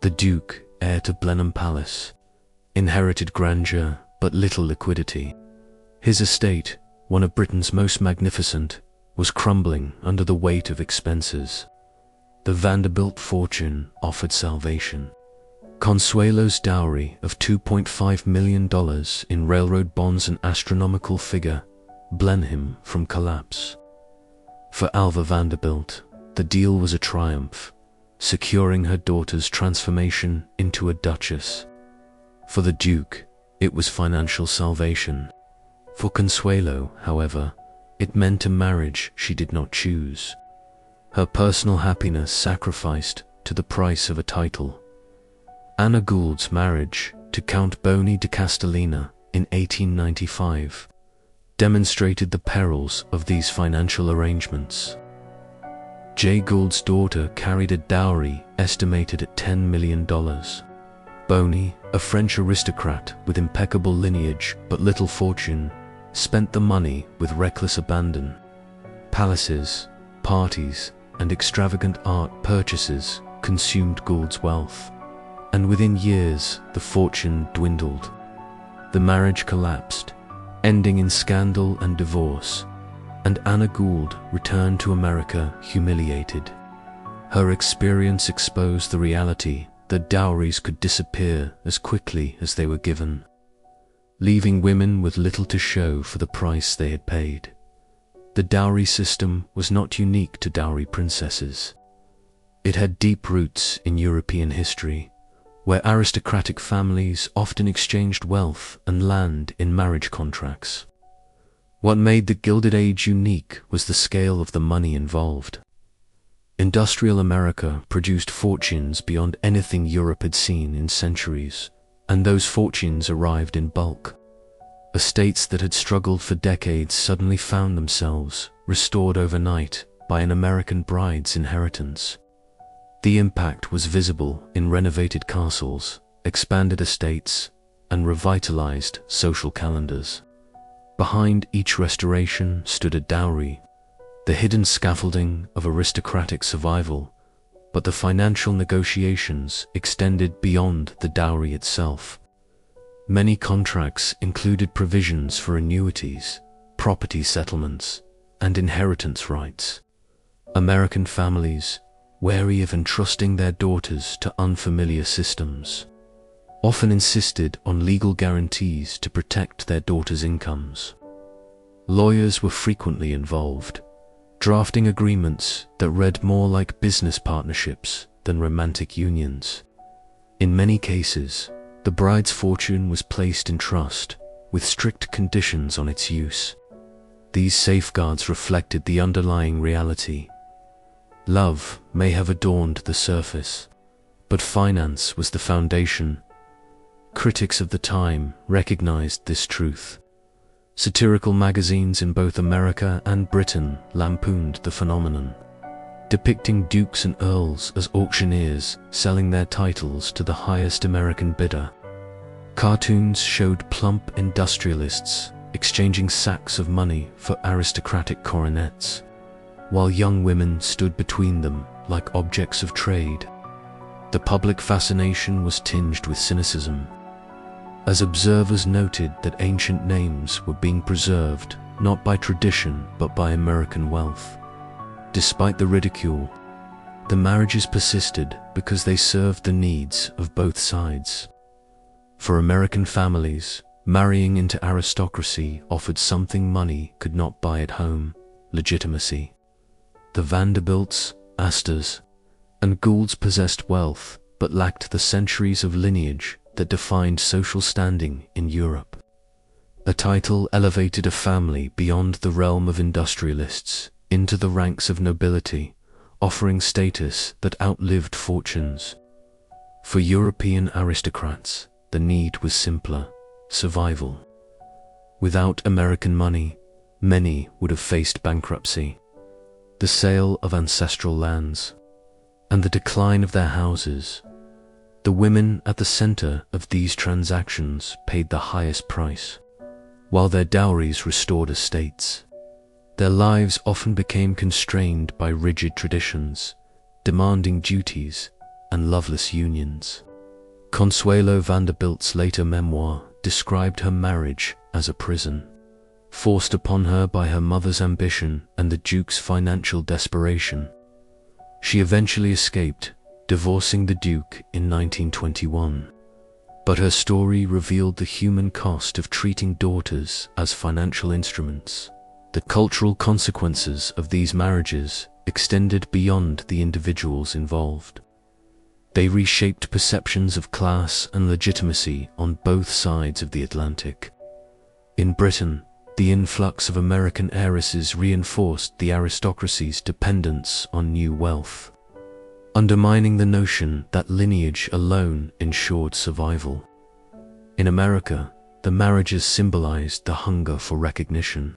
the Duke, heir to Blenheim Palace, inherited grandeur but little liquidity. His estate, one of Britain's most magnificent, was crumbling under the weight of expenses. The Vanderbilt fortune offered salvation. Consuelo's dowry of $2.5 million in railroad bonds, an astronomical figure, Blenheim from collapse. For Alva Vanderbilt, the deal was a triumph, securing her daughter's transformation into a duchess. For the Duke, it was financial salvation. For Consuelo, however, it meant a marriage she did not choose. Her personal happiness sacrificed to the price of a title. Anna Gould's marriage to Count Boni de Castellina in 1895 demonstrated the perils of these financial arrangements. Jay Gould's daughter carried a dowry estimated at $10 million. Boni, a French aristocrat with impeccable lineage but little fortune, spent the money with reckless abandon. Palaces, parties, and extravagant art purchases consumed Gould's wealth, and within years the fortune dwindled. The marriage collapsed, ending in scandal and divorce, and Anna Gould returned to America humiliated. Her experience exposed the reality that dowries could disappear as quickly as they were given, leaving women with little to show for the price they had paid. The dowry system was not unique to dowry princesses. It had deep roots in European history, where aristocratic families often exchanged wealth and land in marriage contracts. What made the Gilded Age unique was the scale of the money involved. Industrial America produced fortunes beyond anything Europe had seen in centuries, and those fortunes arrived in bulk. Estates that had struggled for decades suddenly found themselves restored overnight by an American bride's inheritance. The impact was visible in renovated castles, expanded estates, and revitalized social calendars. Behind each restoration stood a dowry, the hidden scaffolding of aristocratic survival, but the financial negotiations extended beyond the dowry itself. Many contracts included provisions for annuities, property settlements, and inheritance rights. American families, wary of entrusting their daughters to unfamiliar systems, often insisted on legal guarantees to protect their daughters' incomes. Lawyers were frequently involved, drafting agreements that read more like business partnerships than romantic unions. In many cases, the bride's fortune was placed in trust, with strict conditions on its use. These safeguards reflected the underlying reality. Love may have adorned the surface, but finance was the foundation. Critics of the time recognized this truth. Satirical magazines in both America and Britain lampooned the phenomenon, depicting dukes and earls as auctioneers selling their titles to the highest American bidder. Cartoons showed plump industrialists exchanging sacks of money for aristocratic coronets, while young women stood between them like objects of trade. The public fascination was tinged with cynicism, as observers noted that ancient names were being preserved not by tradition but by American wealth. Despite the ridicule, the marriages persisted because they served the needs of both sides. For American families, marrying into aristocracy offered something money could not buy at home: legitimacy. The Vanderbilts, Astors, and Goulds possessed wealth but lacked the centuries of lineage that defined social standing in Europe. A title elevated a family beyond the realm of industrialists into the ranks of nobility, offering status that outlived fortunes. For European aristocrats, the need was simpler: survival. Without American money, many would have faced bankruptcy, the sale of ancestral lands, and the decline of their houses. The women at the center of these transactions paid the highest price, while their dowries restored estates. Their lives often became constrained by rigid traditions, demanding duties, and loveless unions. Consuelo Vanderbilt's later memoir described her marriage as a prison, forced upon her by her mother's ambition and the Duke's financial desperation. She eventually escaped, divorcing the Duke in 1921. But her story revealed the human cost of treating daughters as financial instruments. The cultural consequences of these marriages extended beyond the individuals involved. They reshaped perceptions of class and legitimacy on both sides of the Atlantic. In Britain, the influx of American heiresses reinforced the aristocracy's dependence on new wealth, undermining the notion that lineage alone ensured survival. In America, the marriages symbolized the hunger for recognition,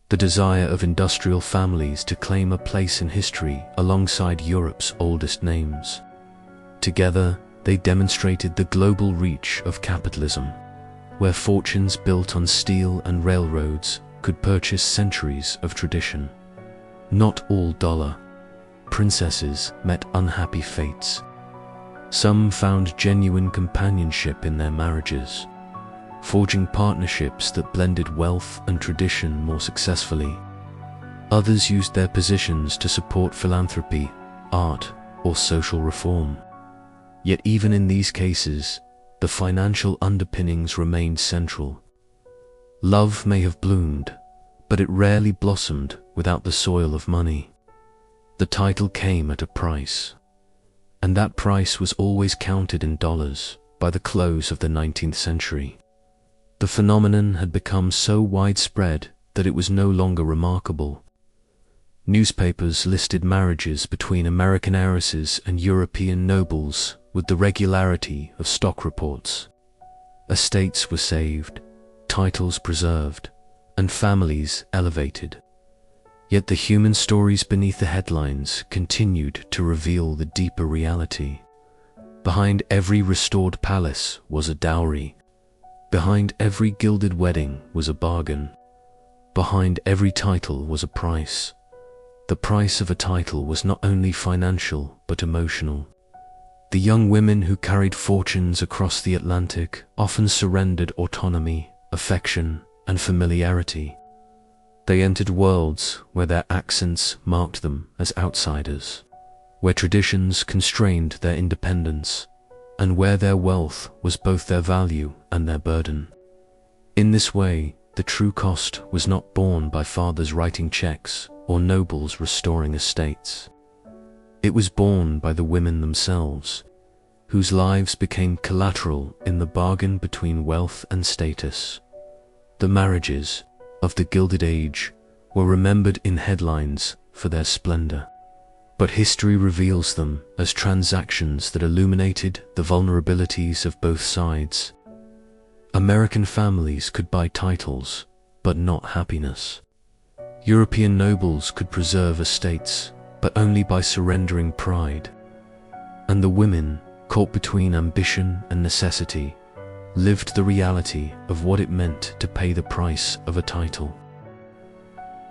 the desire of industrial families to claim a place in history alongside Europe's oldest names. Together, they demonstrated the global reach of capitalism, where fortunes built on steel and railroads could purchase centuries of tradition. Not all dollar princesses met unhappy fates. Some found genuine companionship in their marriages, forging partnerships that blended wealth and tradition more successfully. Others used their positions to support philanthropy, art, or social reform. Yet even in these cases, the financial underpinnings remained central. Love may have bloomed, but it rarely blossomed without the soil of money. The title came at a price. and that price was always counted in dollars by the close of the 19th century. The phenomenon had become so widespread that it was no longer remarkable. Newspapers listed marriages between American heiresses and European nobles with the regularity of stock reports. Estates were saved, titles preserved, and families elevated. Yet the human stories beneath the headlines continued to reveal the deeper reality. Behind every restored palace was a dowry. Behind every gilded wedding was a bargain. Behind every title was a price. The price of a title was not only financial but emotional. The young women who carried fortunes across the Atlantic often surrendered autonomy, affection, and familiarity. They entered worlds where their accents marked them as outsiders, where traditions constrained their independence, and where their wealth was both their value and their burden. In this way, the true cost was not borne by fathers writing checks or nobles restoring estates. It was borne by the women themselves, whose lives became collateral in the bargain between wealth and status. The marriages of the Gilded Age were remembered in headlines for their splendor, but history reveals them as transactions that illuminated the vulnerabilities of both sides. American families could buy titles, but not happiness. European nobles could preserve estates, but only by surrendering pride. And the women, caught between ambition and necessity, lived the reality of what it meant to pay the price of a title.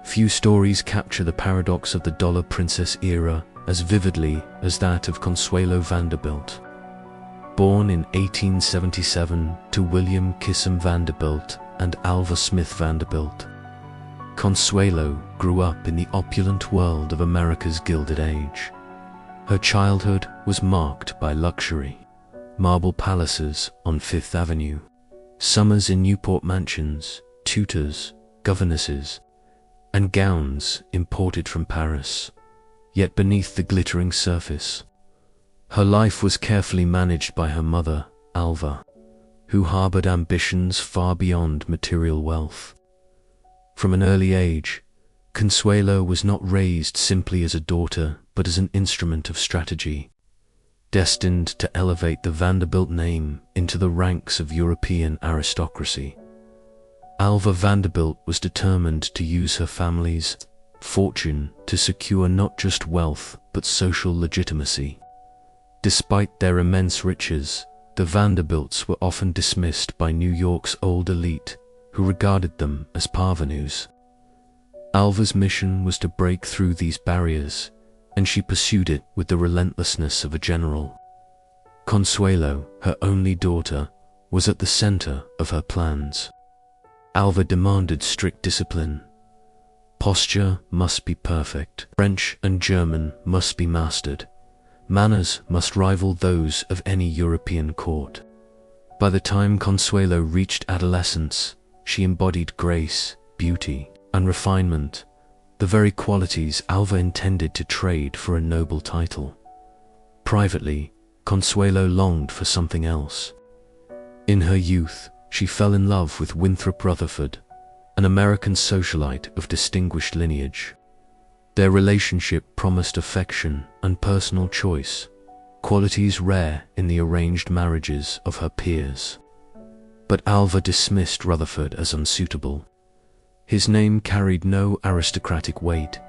Few stories capture the paradox of the dollar princess era as vividly as that of Consuelo Vanderbilt. Born in 1877 to William Kissam Vanderbilt and Alva Smith Vanderbilt, Consuelo grew up in the opulent world of America's Gilded Age. Her childhood was marked by luxury. Marble palaces on Fifth Avenue, summers in Newport mansions, tutors, governesses, and gowns imported from Paris. Yet beneath the glittering surface, her life was carefully managed by her mother, Alva, who harbored ambitions far beyond material wealth. From an early age, Consuelo was not raised simply as a daughter, but as an instrument of strategy, destined to elevate the Vanderbilt name into the ranks of European aristocracy. Alva Vanderbilt was determined to use her family's fortune to secure not just wealth but social legitimacy. Despite their immense riches, the Vanderbilts were often dismissed by New York's old elite, who regarded them as parvenus. Alva's mission was to break through these barriers, and she pursued it with the relentlessness of a general. Consuelo, her only daughter, was at the center of her plans. Alva demanded strict discipline. Posture must be perfect. French and German must be mastered. Manners must rival those of any European court. By the time Consuelo reached adolescence, she embodied grace, beauty, and refinement, the very qualities Alva intended to trade for a noble title. Privately, Consuelo longed for something else. In her youth, she fell in love with Winthrop Rutherford, an American socialite of distinguished lineage. Their relationship promised affection and personal choice, qualities rare in the arranged marriages of her peers. But Alva dismissed Rutherford as unsuitable. His name carried no aristocratic weight,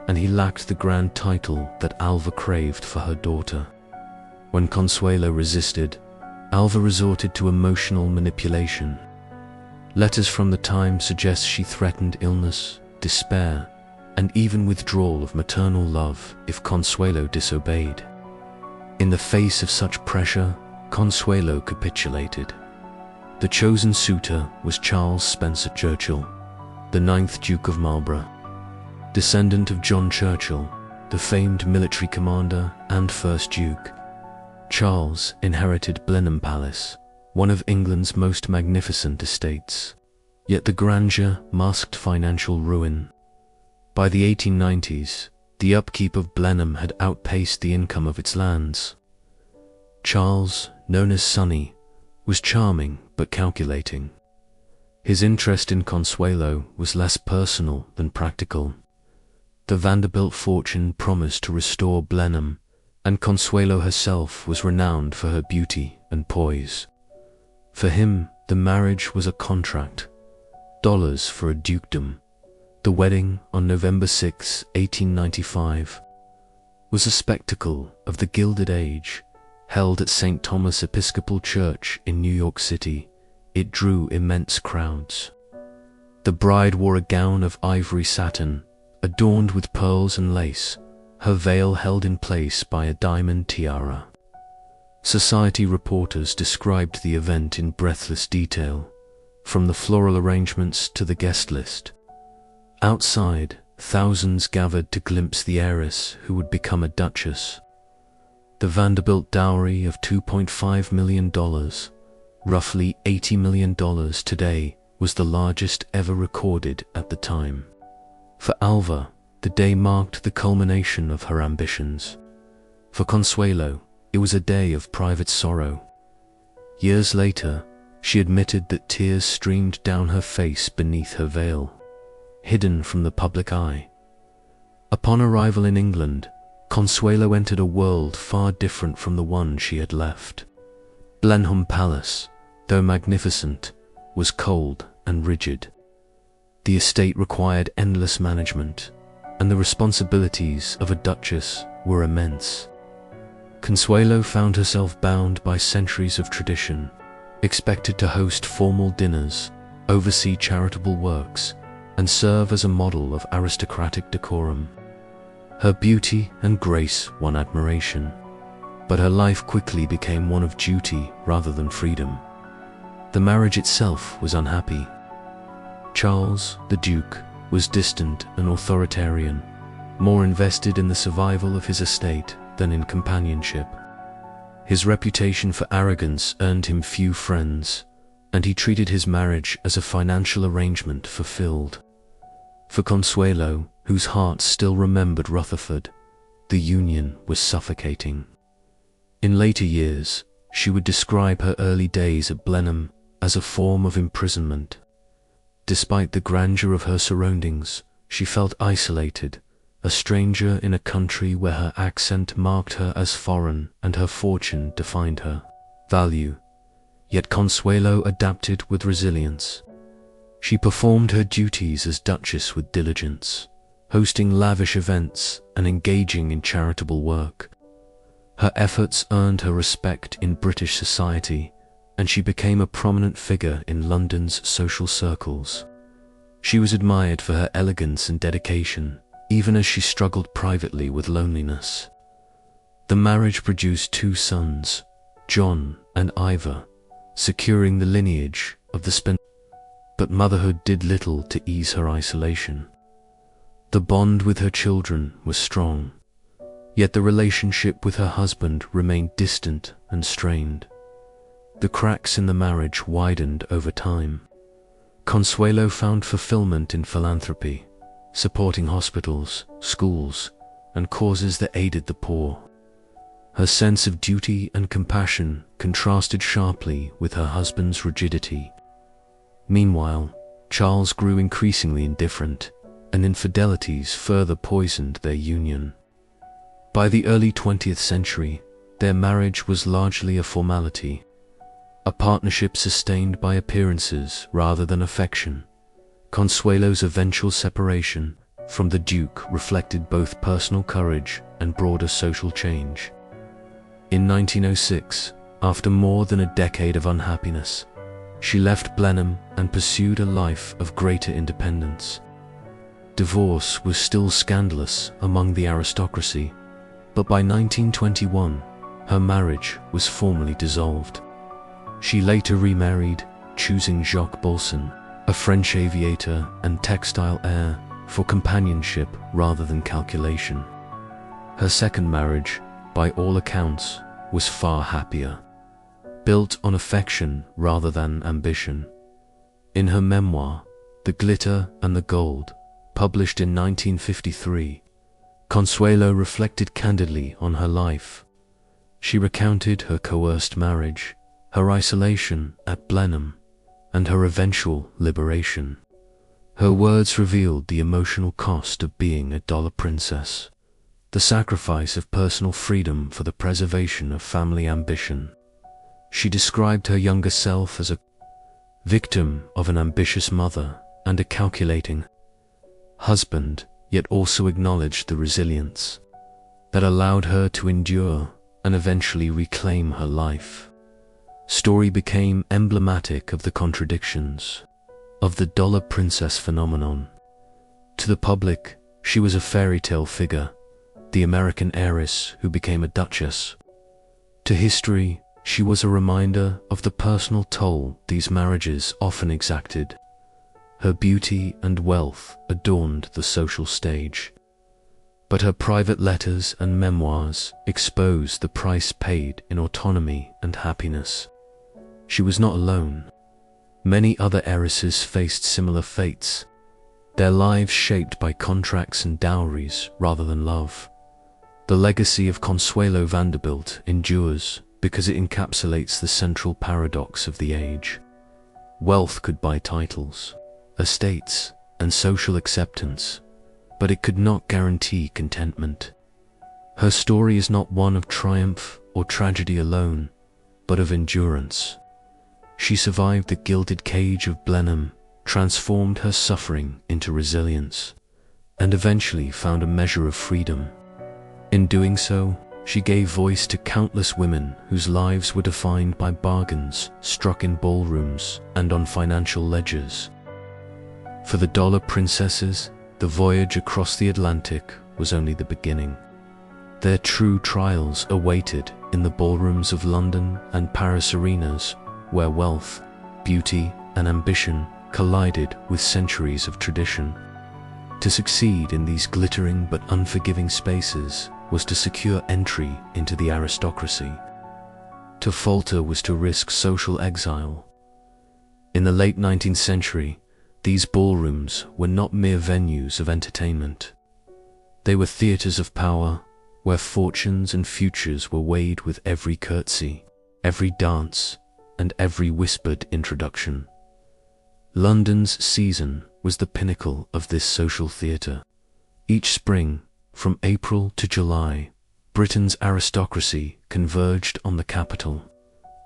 and he lacked the grand title that Alva craved for her daughter. When Consuelo resisted, Alva resorted to emotional manipulation. Letters from the time suggest she threatened illness, despair, and even withdrawal of maternal love if Consuelo disobeyed. In the face of such pressure, Consuelo capitulated. The chosen suitor was Charles Spencer Churchill, the 9th Duke of Marlborough. Descendant of John Churchill, the famed military commander and 1st Duke, Charles inherited Blenheim Palace, one of England's most magnificent estates. Yet the grandeur masked financial ruin. By the 1890s, the upkeep of Blenheim had outpaced the income of its lands. Charles, known as Sonny, was charming but calculating. His interest in Consuelo was less personal than practical. The Vanderbilt fortune promised to restore Blenheim, and Consuelo herself was renowned for her beauty and poise. For him, the marriage was a contract, dollars for a dukedom. The wedding, on November 6, 1895, was a spectacle of the Gilded Age, held at St. Thomas Episcopal Church in New York City. It drew immense crowds. The bride wore a gown of ivory satin, adorned with pearls and lace, her veil held in place by a diamond tiara. Society reporters described the event in breathless detail, from the floral arrangements to the guest list. Outside, thousands gathered to glimpse the heiress who would become a duchess. The Vanderbilt dowry of $2.5 million, roughly $80 million today, was the largest ever recorded at the time. For Alva, the day marked the culmination of her ambitions. For Consuelo, it was a day of private sorrow. Years later, she admitted that tears streamed down her face beneath her veil, hidden from the public eye. Upon arrival in England, Consuelo entered a world far different from the one she had left. Blenheim Palace, though magnificent, was cold and rigid. The estate required endless management, and the responsibilities of a duchess were immense. Consuelo found herself bound by centuries of tradition, expected to host formal dinners, oversee charitable works, and serve as a model of aristocratic decorum. Her beauty and grace won admiration, but her life quickly became one of duty rather than freedom. The marriage itself was unhappy. Charles, the Duke, was distant and authoritarian, more invested in the survival of his estate than in companionship. His reputation for arrogance earned him few friends, and he treated his marriage as a financial arrangement fulfilled. For Consuelo, whose heart still remembered Rutherford, the union was suffocating. In later years, she would describe her early days at Blenheim as a form of imprisonment. Despite the grandeur of her surroundings, she felt isolated, a stranger in a country where her accent marked her as foreign and her fortune defined her value. Yet Consuelo adapted with resilience. She performed her duties as duchess with diligence, hosting lavish events and engaging in charitable work. Her efforts earned her respect in British society, and she became a prominent figure in London's social circles. She was admired for her elegance and dedication, even as she struggled privately with loneliness. The marriage produced two sons, John and Ivor, securing the lineage of the Spencer. But motherhood did little to ease her isolation. The bond with her children was strong, yet the relationship with her husband remained distant and strained. The cracks in the marriage widened over time. Consuelo found fulfillment in philanthropy, supporting hospitals, schools, and causes that aided the poor. Her sense of duty and compassion contrasted sharply with her husband's rigidity. Meanwhile, Charles grew increasingly indifferent, and infidelities further poisoned their union. By the early 20th century, their marriage was largely a formality, a partnership sustained by appearances rather than affection. Consuelo's eventual separation from the Duke reflected both personal courage and broader social change. In 1906, after more than a decade of unhappiness, she left Blenheim and pursued a life of greater independence. Divorce was still scandalous among the aristocracy, but by 1921, her marriage was formally dissolved. She later remarried, choosing Jacques Bolson, a French aviator and textile heir, for companionship rather than calculation. Her second marriage, by all accounts, was far happier, built on affection rather than ambition. In her memoir, The Glitter and the Gold, published in 1953, Consuelo reflected candidly on her life. She recounted her coerced marriage, her isolation at Blenheim, and her eventual liberation. Her words revealed the emotional cost of being a dollar princess, the sacrifice of personal freedom for the preservation of family ambition. She described her younger self as a victim of an ambitious mother and a calculating husband, yet also acknowledged the resilience that allowed her to endure and eventually reclaim her life. Story became emblematic of the contradictions of the dollar princess phenomenon. To the public, she was a fairy tale figure, the American heiress who became a duchess. To history, she was a reminder of the personal toll these marriages often exacted. Her beauty and wealth adorned the social stage, but her private letters and memoirs exposed the price paid in autonomy and happiness. She was not alone. Many other heiresses faced similar fates, their lives shaped by contracts and dowries rather than love. The legacy of Consuelo Vanderbilt endures because it encapsulates the central paradox of the age. Wealth could buy titles, estates, and social acceptance, but it could not guarantee contentment. Her story is not one of triumph or tragedy alone, but of endurance. She survived the gilded cage of Blenheim, transformed her suffering into resilience, and eventually found a measure of freedom. In doing so, she gave voice to countless women whose lives were defined by bargains struck in ballrooms and on financial ledgers. For the dollar princesses, the voyage across the Atlantic was only the beginning. Their true trials awaited in the ballrooms of London and Paris arenas, where wealth, beauty, and ambition collided with centuries of tradition. To succeed in these glittering but unforgiving spaces was to secure entry into the aristocracy. To falter was to risk social exile. In the late 19th century, these ballrooms were not mere venues of entertainment. They were theatres of power, where fortunes and futures were weighed with every curtsy, every dance, and every whispered introduction. London's season was the pinnacle of this social theatre. Each spring, from April to July, Britain's aristocracy converged on the capital,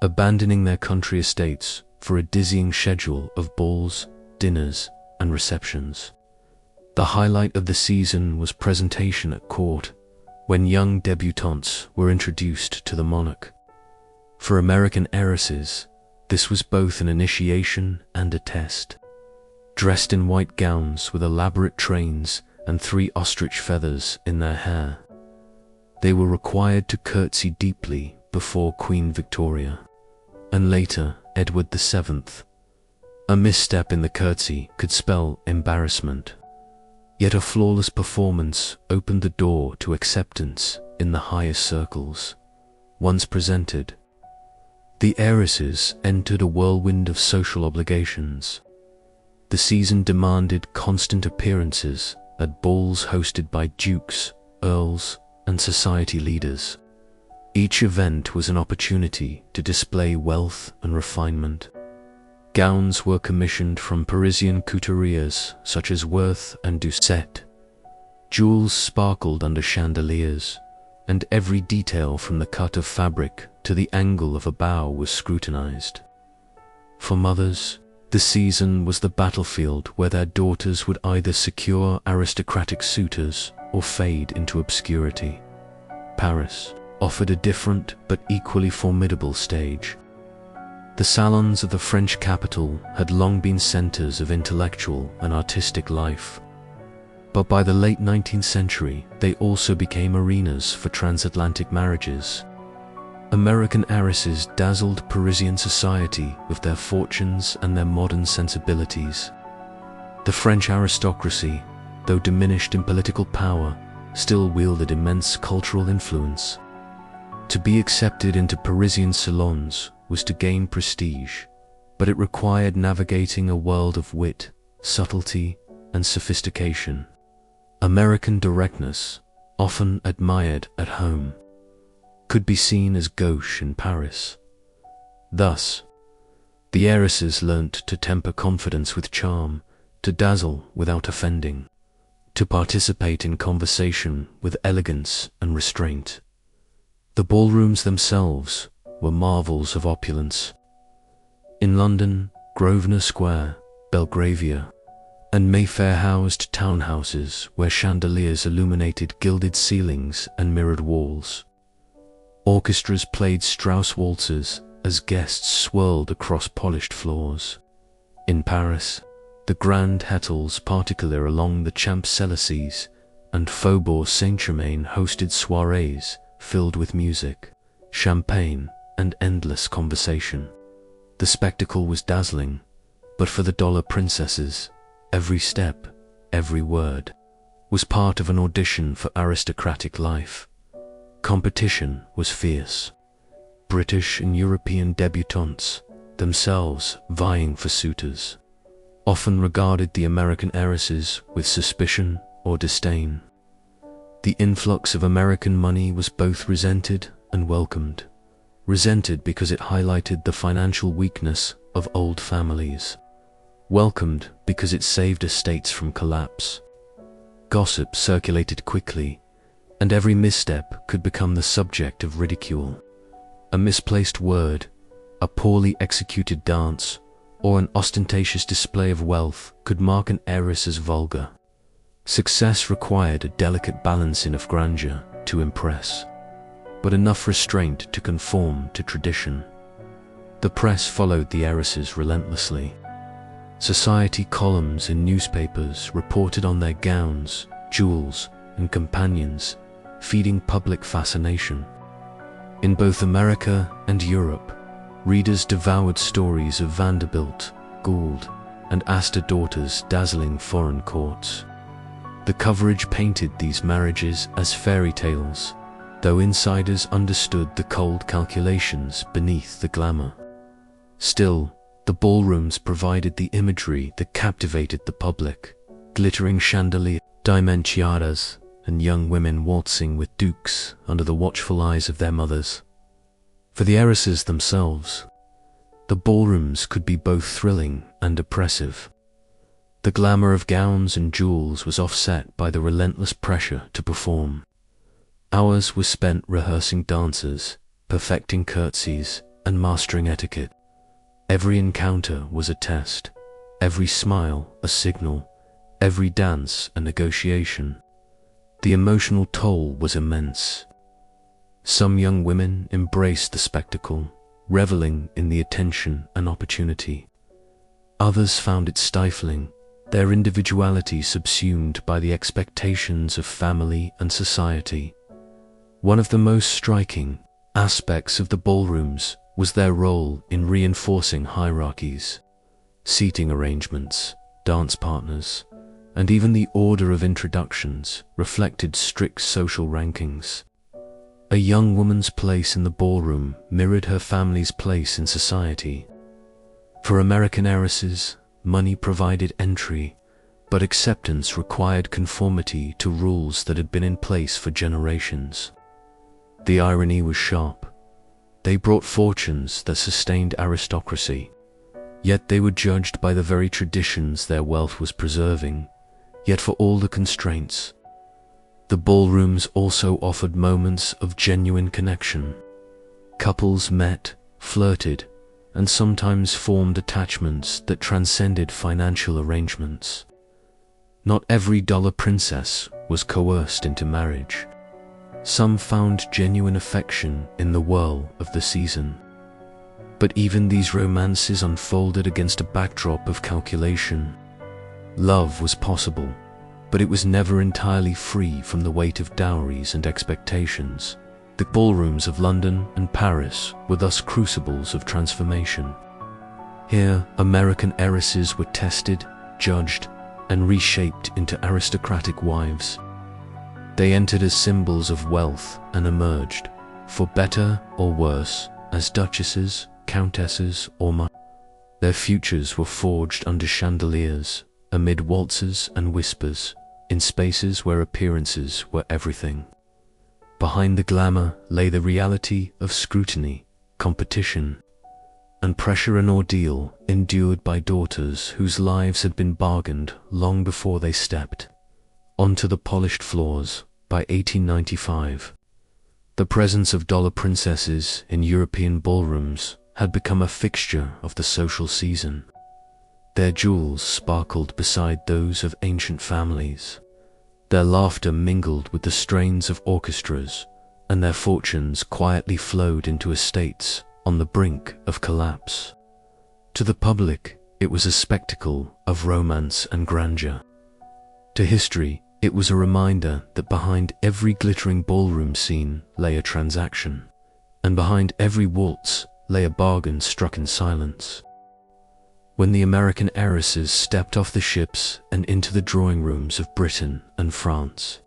abandoning their country estates for a dizzying schedule of balls, dinners, and receptions. The highlight of the season was presentation at court, when young debutantes were introduced to the monarch. For American heiresses, this was both an initiation and a test. Dressed in white gowns with elaborate trains and 3 ostrich feathers in their hair, they were required to curtsy deeply before Queen Victoria, and later Edward VII. A misstep in the curtsy could spell embarrassment, yet a flawless performance opened the door to acceptance in the highest circles. Once presented, the heiresses entered a whirlwind of social obligations. The season demanded constant appearances at balls hosted by dukes, earls, and society leaders. Each event was an opportunity to display wealth and refinement. Gowns were commissioned from Parisian couturiers such as Worth and Doucet. Jewels sparkled under chandeliers, and every detail from the cut of fabric to the angle of a bow was scrutinized. For mothers, the season was the battlefield where their daughters would either secure aristocratic suitors or fade into obscurity. Paris offered a different but equally formidable stage. The salons of the French capital had long been centers of intellectual and artistic life, but by the late 19th century, they also became arenas for transatlantic marriages. American heiresses dazzled Parisian society with their fortunes and their modern sensibilities. The French aristocracy, though diminished in political power, still wielded immense cultural influence. To be accepted into Parisian salons was to gain prestige, but it required navigating a world of wit, subtlety, and sophistication. American directness, often admired at home, could be seen as gauche in Paris. Thus, the heiresses learnt to temper confidence with charm, to dazzle without offending, to participate in conversation with elegance and restraint. The ballrooms themselves were marvels of opulence. In London, Grosvenor Square, Belgravia, and Mayfair housed townhouses where chandeliers illuminated gilded ceilings and mirrored walls. Orchestras played Strauss waltzes as guests swirled across polished floors. In Paris, the Grand Hôtels, particularly along the Champs-Élysées and Faubourg Saint-Germain, hosted soirees filled with music, champagne, and endless conversation. The spectacle was dazzling, but for the dollar princesses, every step, every word, was part of an audition for aristocratic life. Competition was fierce. British and European débutantes, themselves vying for suitors, often regarded the American heiresses with suspicion or disdain. The influx of American money was both resented and welcomed. Resented because it highlighted the financial weakness of old families. Welcomed because it saved estates from collapse. Gossip circulated quickly, and every misstep could become the subject of ridicule. A misplaced word, a poorly executed dance, or an ostentatious display of wealth could mark an heiress as vulgar. Success required a delicate balancing of grandeur to impress, but enough restraint to conform to tradition. The press followed the heiresses relentlessly. Society columns in newspapers reported on their gowns, jewels, and companions, feeding public fascination. In both America and Europe, readers devoured stories of Vanderbilt, Gould, and Astor daughters dazzling foreign courts. The coverage painted these marriages as fairy tales, though insiders understood the cold calculations beneath the glamour. Still, the ballrooms provided the imagery that captivated the public: glittering chandeliers, diamantiadas, and young women waltzing with dukes under the watchful eyes of their mothers. For the heiresses themselves, the ballrooms could be both thrilling and oppressive. The glamour of gowns and jewels was offset by the relentless pressure to perform. Hours were spent rehearsing dances, perfecting curtsies, and mastering etiquette. Every encounter was a test, every smile a signal, every dance a negotiation. The emotional toll was immense. Some young women embraced the spectacle, reveling in the attention and opportunity. Others found it stifling, their individuality subsumed by the expectations of family and society. One of the most striking aspects of the ballrooms was their role in reinforcing hierarchies. Seating arrangements, dance partners, and even the order of introductions reflected strict social rankings. A young woman's place in the ballroom mirrored her family's place in society. For American heiresses, money provided entry, but acceptance required conformity to rules that had been in place for generations. The irony was sharp. They brought fortunes that sustained aristocracy, yet they were judged by the very traditions their wealth was preserving. Yet for all the constraints, the ballrooms also offered moments of genuine connection. Couples met, flirted, and sometimes formed attachments that transcended financial arrangements. Not every dollar princess was coerced into marriage. Some found genuine affection in the whirl of the season. But even these romances unfolded against a backdrop of calculation. Love was possible, but it was never entirely free from the weight of dowries and expectations. The ballrooms of London and Paris were thus crucibles of transformation. Here, American heiresses were tested, judged, and reshaped into aristocratic wives. They entered as symbols of wealth and emerged, for better or worse, as duchesses, countesses, or their futures were forged under chandeliers, amid waltzes and whispers, in spaces where appearances were everything. Behind the glamour lay the reality of scrutiny, competition, and pressure, an ordeal endured by daughters whose lives had been bargained long before they stepped onto the polished floors. By 1895, the presence of dollar princesses in European ballrooms had become a fixture of the social season. Their jewels sparkled beside those of ancient families. Their laughter mingled with the strains of orchestras, and their fortunes quietly flowed into estates on the brink of collapse. To the public, it was a spectacle of romance and grandeur. To history, it was a reminder that behind every glittering ballroom scene lay a transaction, and behind every waltz lay a bargain struck in silence. When the American heiresses stepped off the ships and into the drawing rooms of Britain and France,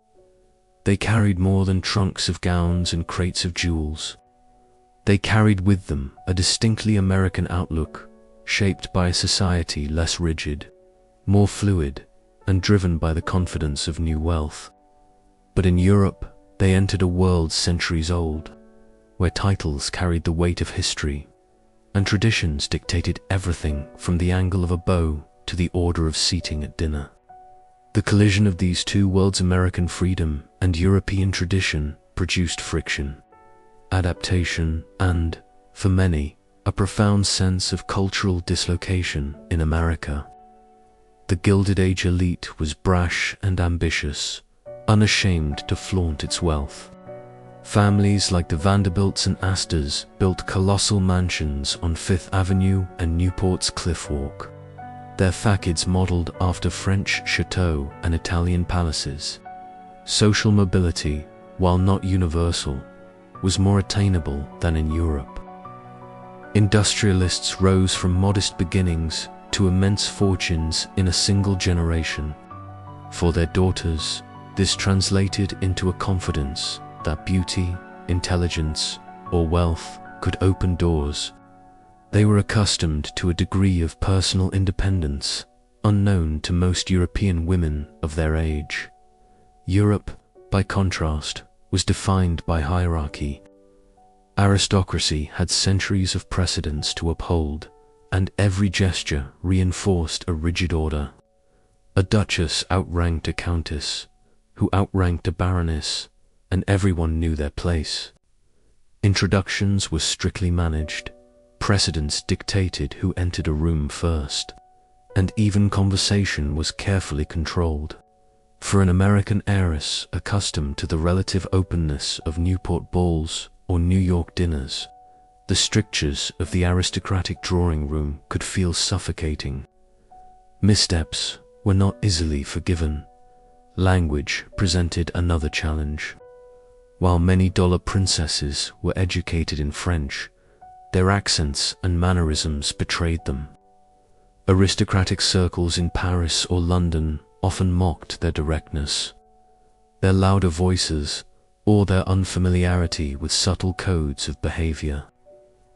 they carried more than trunks of gowns and crates of jewels. They carried with them a distinctly American outlook, shaped by a society less rigid, more fluid, and driven by the confidence of new wealth. But in Europe, they entered a world centuries old, where titles carried the weight of history, and traditions dictated everything from the angle of a bow to the order of seating at dinner. The collision of these two worlds, American freedom and European tradition, produced friction, adaptation, and, for many, a profound sense of cultural dislocation in America. The Gilded Age elite was brash and ambitious, unashamed to flaunt its wealth. Families like the Vanderbilts and Astors built colossal mansions on Fifth Avenue and Newport's Cliff Walk, their facades modeled after French chateaux and Italian palaces. Social mobility, while not universal, was more attainable than in Europe. Industrialists rose from modest beginnings to immense fortunes in a single generation. For their daughters, this translated into a confidence that beauty, intelligence, or wealth could open doors. They were accustomed to a degree of personal independence unknown to most European women of their age. Europe, by contrast, was defined by hierarchy. Aristocracy had centuries of precedents to uphold, and every gesture reinforced a rigid order. A duchess outranked a countess, who outranked a baroness, and everyone knew their place. Introductions were strictly managed, precedents dictated who entered a room first, and even conversation was carefully controlled. For an American heiress accustomed to the relative openness of Newport balls or New York dinners, the strictures of the aristocratic drawing room could feel suffocating. Missteps were not easily forgiven. Language presented another challenge. While many dollar princesses were educated in French, their accents and mannerisms betrayed them. Aristocratic circles in Paris or London often mocked their directness, their louder voices, or their unfamiliarity with subtle codes of behavior.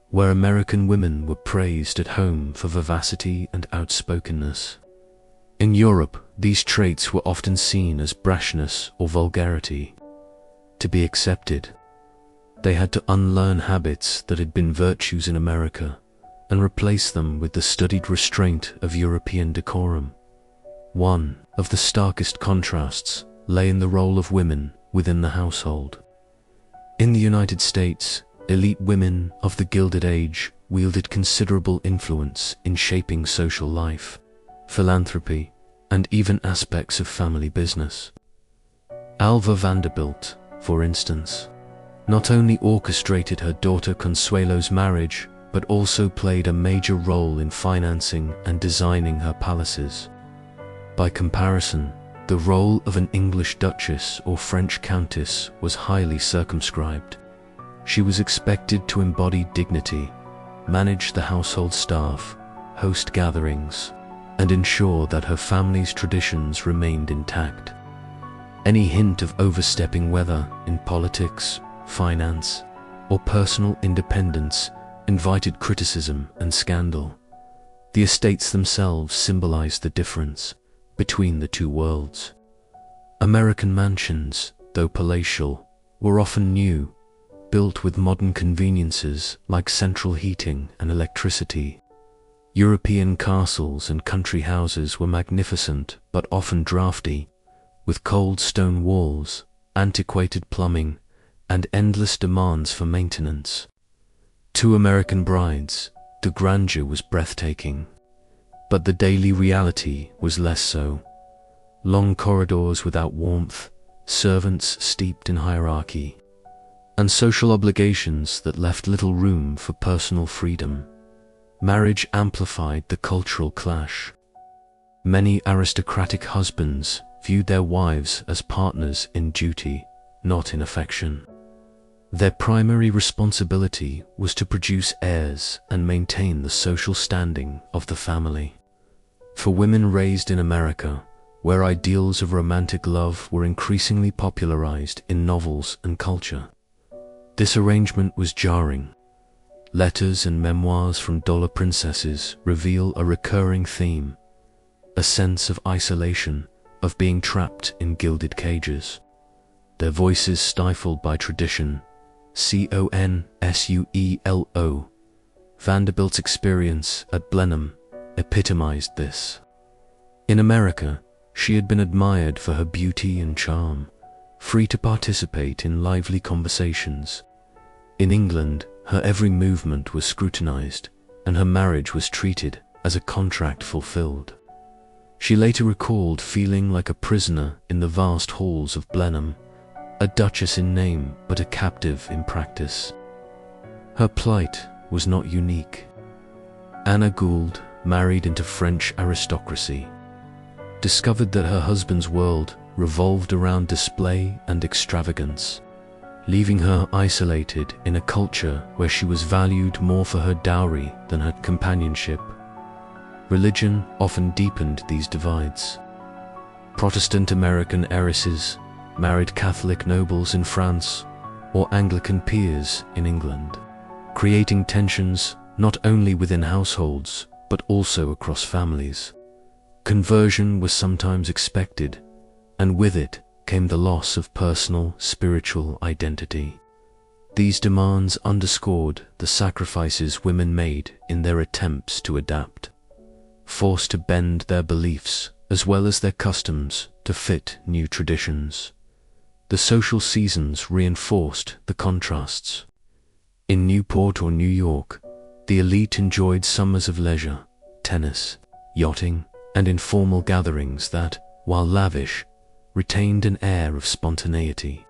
Where American women were praised at home for vivacity and outspokenness, in Europe these traits were often seen as brashness or vulgarity. To be accepted, they had to unlearn habits that had been virtues in America and replace them with the studied restraint of European decorum. One of the starkest contrasts lay in the role of women within the household. In the United States, elite women of the Gilded Age wielded considerable influence in shaping social life, philanthropy, and even aspects of family business. Alva Vanderbilt, for instance, not only orchestrated her daughter Consuelo's marriage, but also played a major role in financing and designing her palaces. By comparison, the role of an English duchess or French countess was highly circumscribed. She was expected to embody dignity, manage the household staff, host gatherings, and ensure that her family's traditions remained intact. Any hint of overstepping, whether in politics, finance, or personal independence, invited criticism and scandal. The estates themselves symbolized the difference between the two worlds. American mansions, though palatial, were often new, built with modern conveniences like central heating and electricity. European castles and country houses were magnificent but often drafty, with cold stone walls, antiquated plumbing, and endless demands for maintenance. To American brides, the grandeur was breathtaking, but the daily reality was less so. Long corridors without warmth, servants steeped in hierarchy, and social obligations that left little room for personal freedom. Marriage amplified the cultural clash. Many aristocratic husbands viewed their wives as partners in duty, not in affection. Their primary responsibility was to produce heirs and maintain the social standing of the family. For women raised in America, where ideals of romantic love were increasingly popularized in novels and culture, this arrangement was jarring. Letters and memoirs from dollar princesses reveal a recurring theme, a sense of isolation, of being trapped in gilded cages. Their voices stifled by tradition. Consuelo. Vanderbilt's experience at Blenheim epitomized this. In America, she had been admired for her beauty and charm, free to participate in lively conversations. In England, her every movement was scrutinized, and her marriage was treated as a contract fulfilled. She later recalled feeling like a prisoner in the vast halls of Blenheim, a duchess in name but a captive in practice. Her plight was not unique. Anna Gould, married into French aristocracy, discovered that her husband's world revolved around display and extravagance, leaving her isolated in a culture where she was valued more for her dowry than her companionship. Religion often deepened these divides. Protestant American heiresses married Catholic nobles in France or Anglican peers in England, creating tensions not only within households but also across families. Conversion was sometimes expected, and with it came the loss of personal, spiritual identity. These demands underscored the sacrifices women made in their attempts to adapt, forced to bend their beliefs as well as their customs to fit new traditions. The social seasons reinforced the contrasts. In Newport or New York, the elite enjoyed summers of leisure, tennis, yachting, and informal gatherings that, while lavish, retained an air of spontaneity.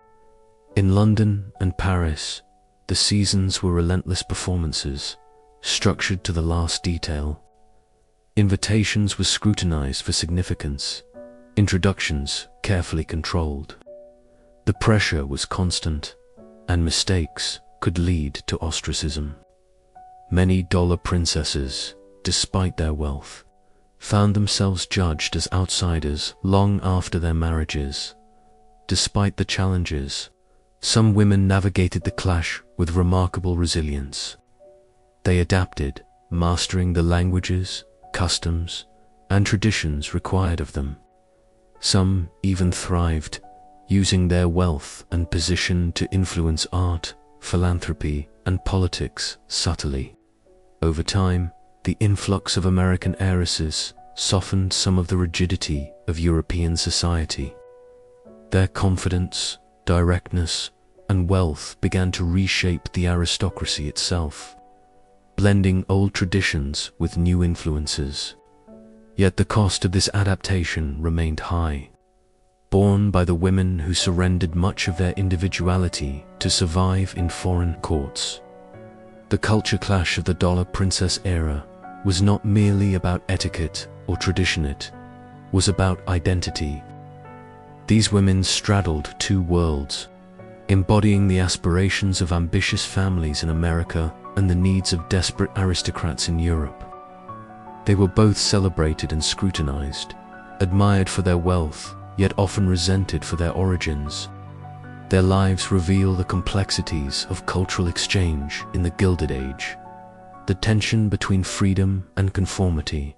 In London and Paris, the seasons were relentless performances, structured to the last detail. Invitations were scrutinized for significance, introductions carefully controlled. The pressure was constant, and mistakes could lead to ostracism. Many dollar princesses, despite their wealth, found themselves judged as outsiders long after their marriages. Despite the challenges, some women navigated the clash with remarkable resilience. They adapted, mastering the languages, customs, and traditions required of them. Some even thrived, using their wealth and position to influence art, philanthropy, and politics subtly. Over time, the influx of American heiresses softened some of the rigidity of European society. Their confidence, directness, and wealth began to reshape the aristocracy itself, blending old traditions with new influences. Yet the cost of this adaptation remained high, borne by the women who surrendered much of their individuality to survive in foreign courts. The culture clash of the dollar princess era was not merely about etiquette or tradition, it was about identity. These women straddled two worlds, embodying the aspirations of ambitious families in America and the needs of desperate aristocrats in Europe. They were both celebrated and scrutinized, admired for their wealth, yet often resented for their origins. Their lives reveal the complexities of cultural exchange in the Gilded Age, the tension between freedom and conformity,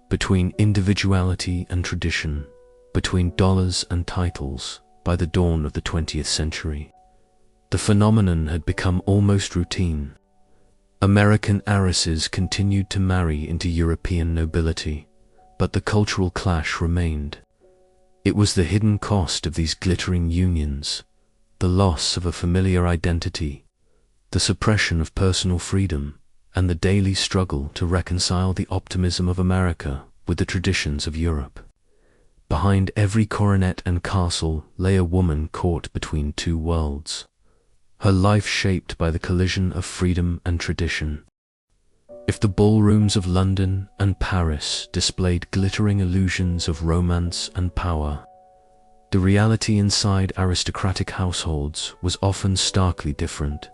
between individuality and tradition, between dollars and titles by the dawn of the 20th century. The phenomenon had become almost routine. American heiresses continued to marry into European nobility, but the cultural clash remained. It was the hidden cost of these glittering unions, the loss of a familiar identity, the suppression of personal freedom, and the daily struggle to reconcile the optimism of America with the traditions of Europe. Behind every coronet and castle lay a woman caught between two worlds, her life shaped by the collision of freedom and tradition. If the ballrooms of London and Paris displayed glittering illusions of romance and power, the reality inside aristocratic households was often starkly different.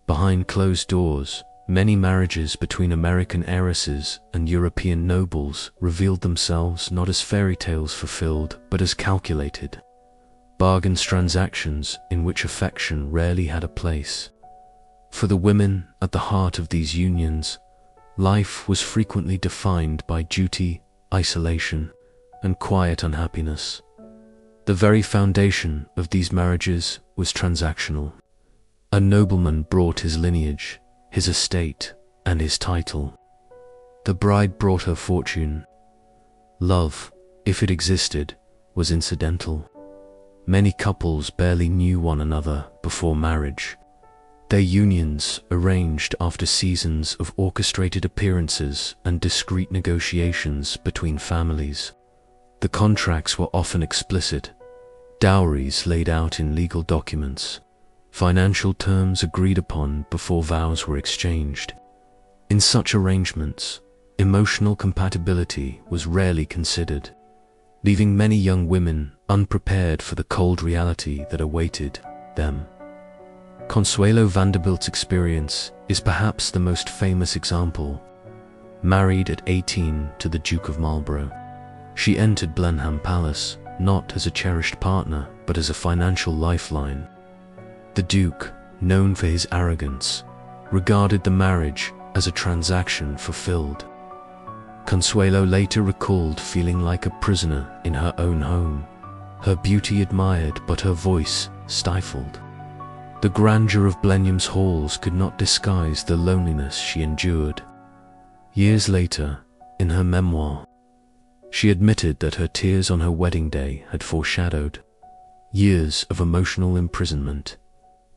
Behind closed doors, many marriages between American heiresses and European nobles revealed themselves not as fairy tales fulfilled, but as calculated bargains, transactions in which affection rarely had a place. For the women at the heart of these unions, life was frequently defined by duty, isolation, and quiet unhappiness. The very foundation of these marriages was transactional. A nobleman brought his lineage, his estate, and his title. The bride brought her fortune. Love, if it existed, was incidental. Many couples barely knew one another before marriage, their unions arranged after seasons of orchestrated appearances and discreet negotiations between families. The contracts were often explicit, dowries laid out in legal documents, financial terms agreed upon before vows were exchanged. In such arrangements, emotional compatibility was rarely considered, leaving many young women unprepared for the cold reality that awaited them. Consuelo Vanderbilt's experience is perhaps the most famous example. Married at 18 to the Duke of Marlborough, she entered Blenheim Palace not as a cherished partner, but as a financial lifeline. The Duke, known for his arrogance, regarded the marriage as a transaction fulfilled. Consuelo later recalled feeling like a prisoner in her own home, her beauty admired but her voice stifled. The grandeur of Blenheim's halls could not disguise the loneliness she endured. Years later, in her memoir, she admitted that her tears on her wedding day had foreshadowed years of emotional imprisonment.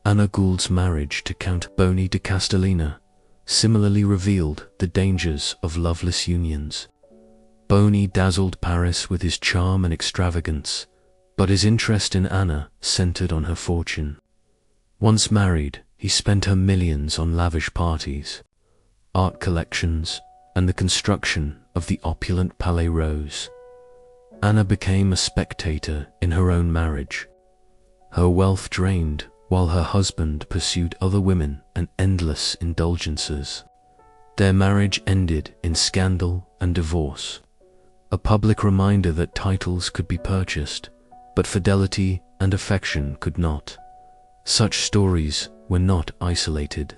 Anna Gould's marriage to Count Boni de Castellina similarly revealed the dangers of loveless unions. Boni dazzled Paris with his charm and extravagance, but his interest in Anna centered on her fortune. Once married, he spent her millions on lavish parties, art collections, and the construction of the opulent Palais Rose. Anna became a spectator in her own marriage, her wealth drained while her husband pursued other women and endless indulgences. Their marriage ended in scandal and divorce, a public reminder that titles could be purchased, but fidelity and affection could not. Such stories were not isolated.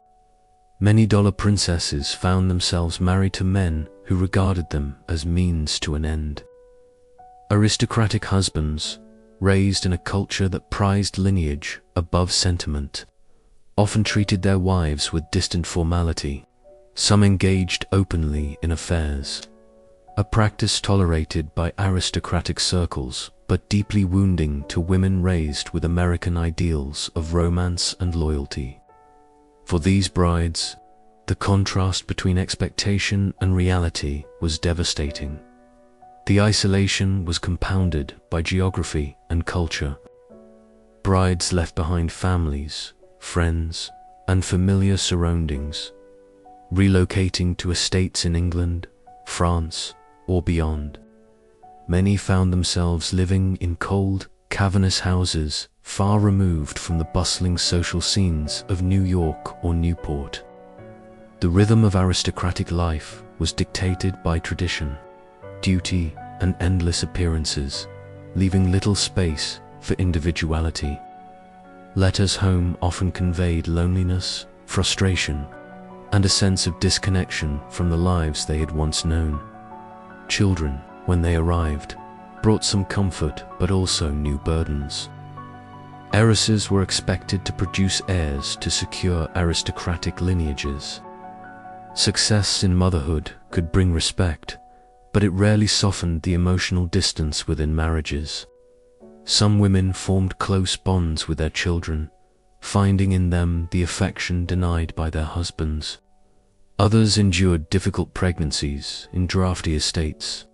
Many dollar princesses found themselves married to men who regarded them as means to an end. Aristocratic husbands, raised in a culture that prized lineage above sentiment, often treated their wives with distant formality. Some engaged openly in affairs, a practice tolerated by aristocratic circles, but deeply wounding to women raised with American ideals of romance and loyalty. For these brides, the contrast between expectation and reality was devastating. The isolation was compounded by geography and culture. Brides left behind families, friends, and familiar surroundings, relocating to estates in England, France, or beyond. Many found themselves living in cold, cavernous houses far removed from the bustling social scenes of New York or Newport. The rhythm of aristocratic life was dictated by tradition, duty, and endless appearances, leaving little space for individuality. Letters home often conveyed loneliness, frustration, and a sense of disconnection from the lives they had once known. Children, when they arrived, brought some comfort but also new burdens. Heiresses were expected to produce heirs to secure aristocratic lineages. Success in motherhood could bring respect, but it rarely softened the emotional distance within marriages. Some women formed close bonds with their children, finding in them the affection denied by their husbands. Others endured difficult pregnancies in drafty estates,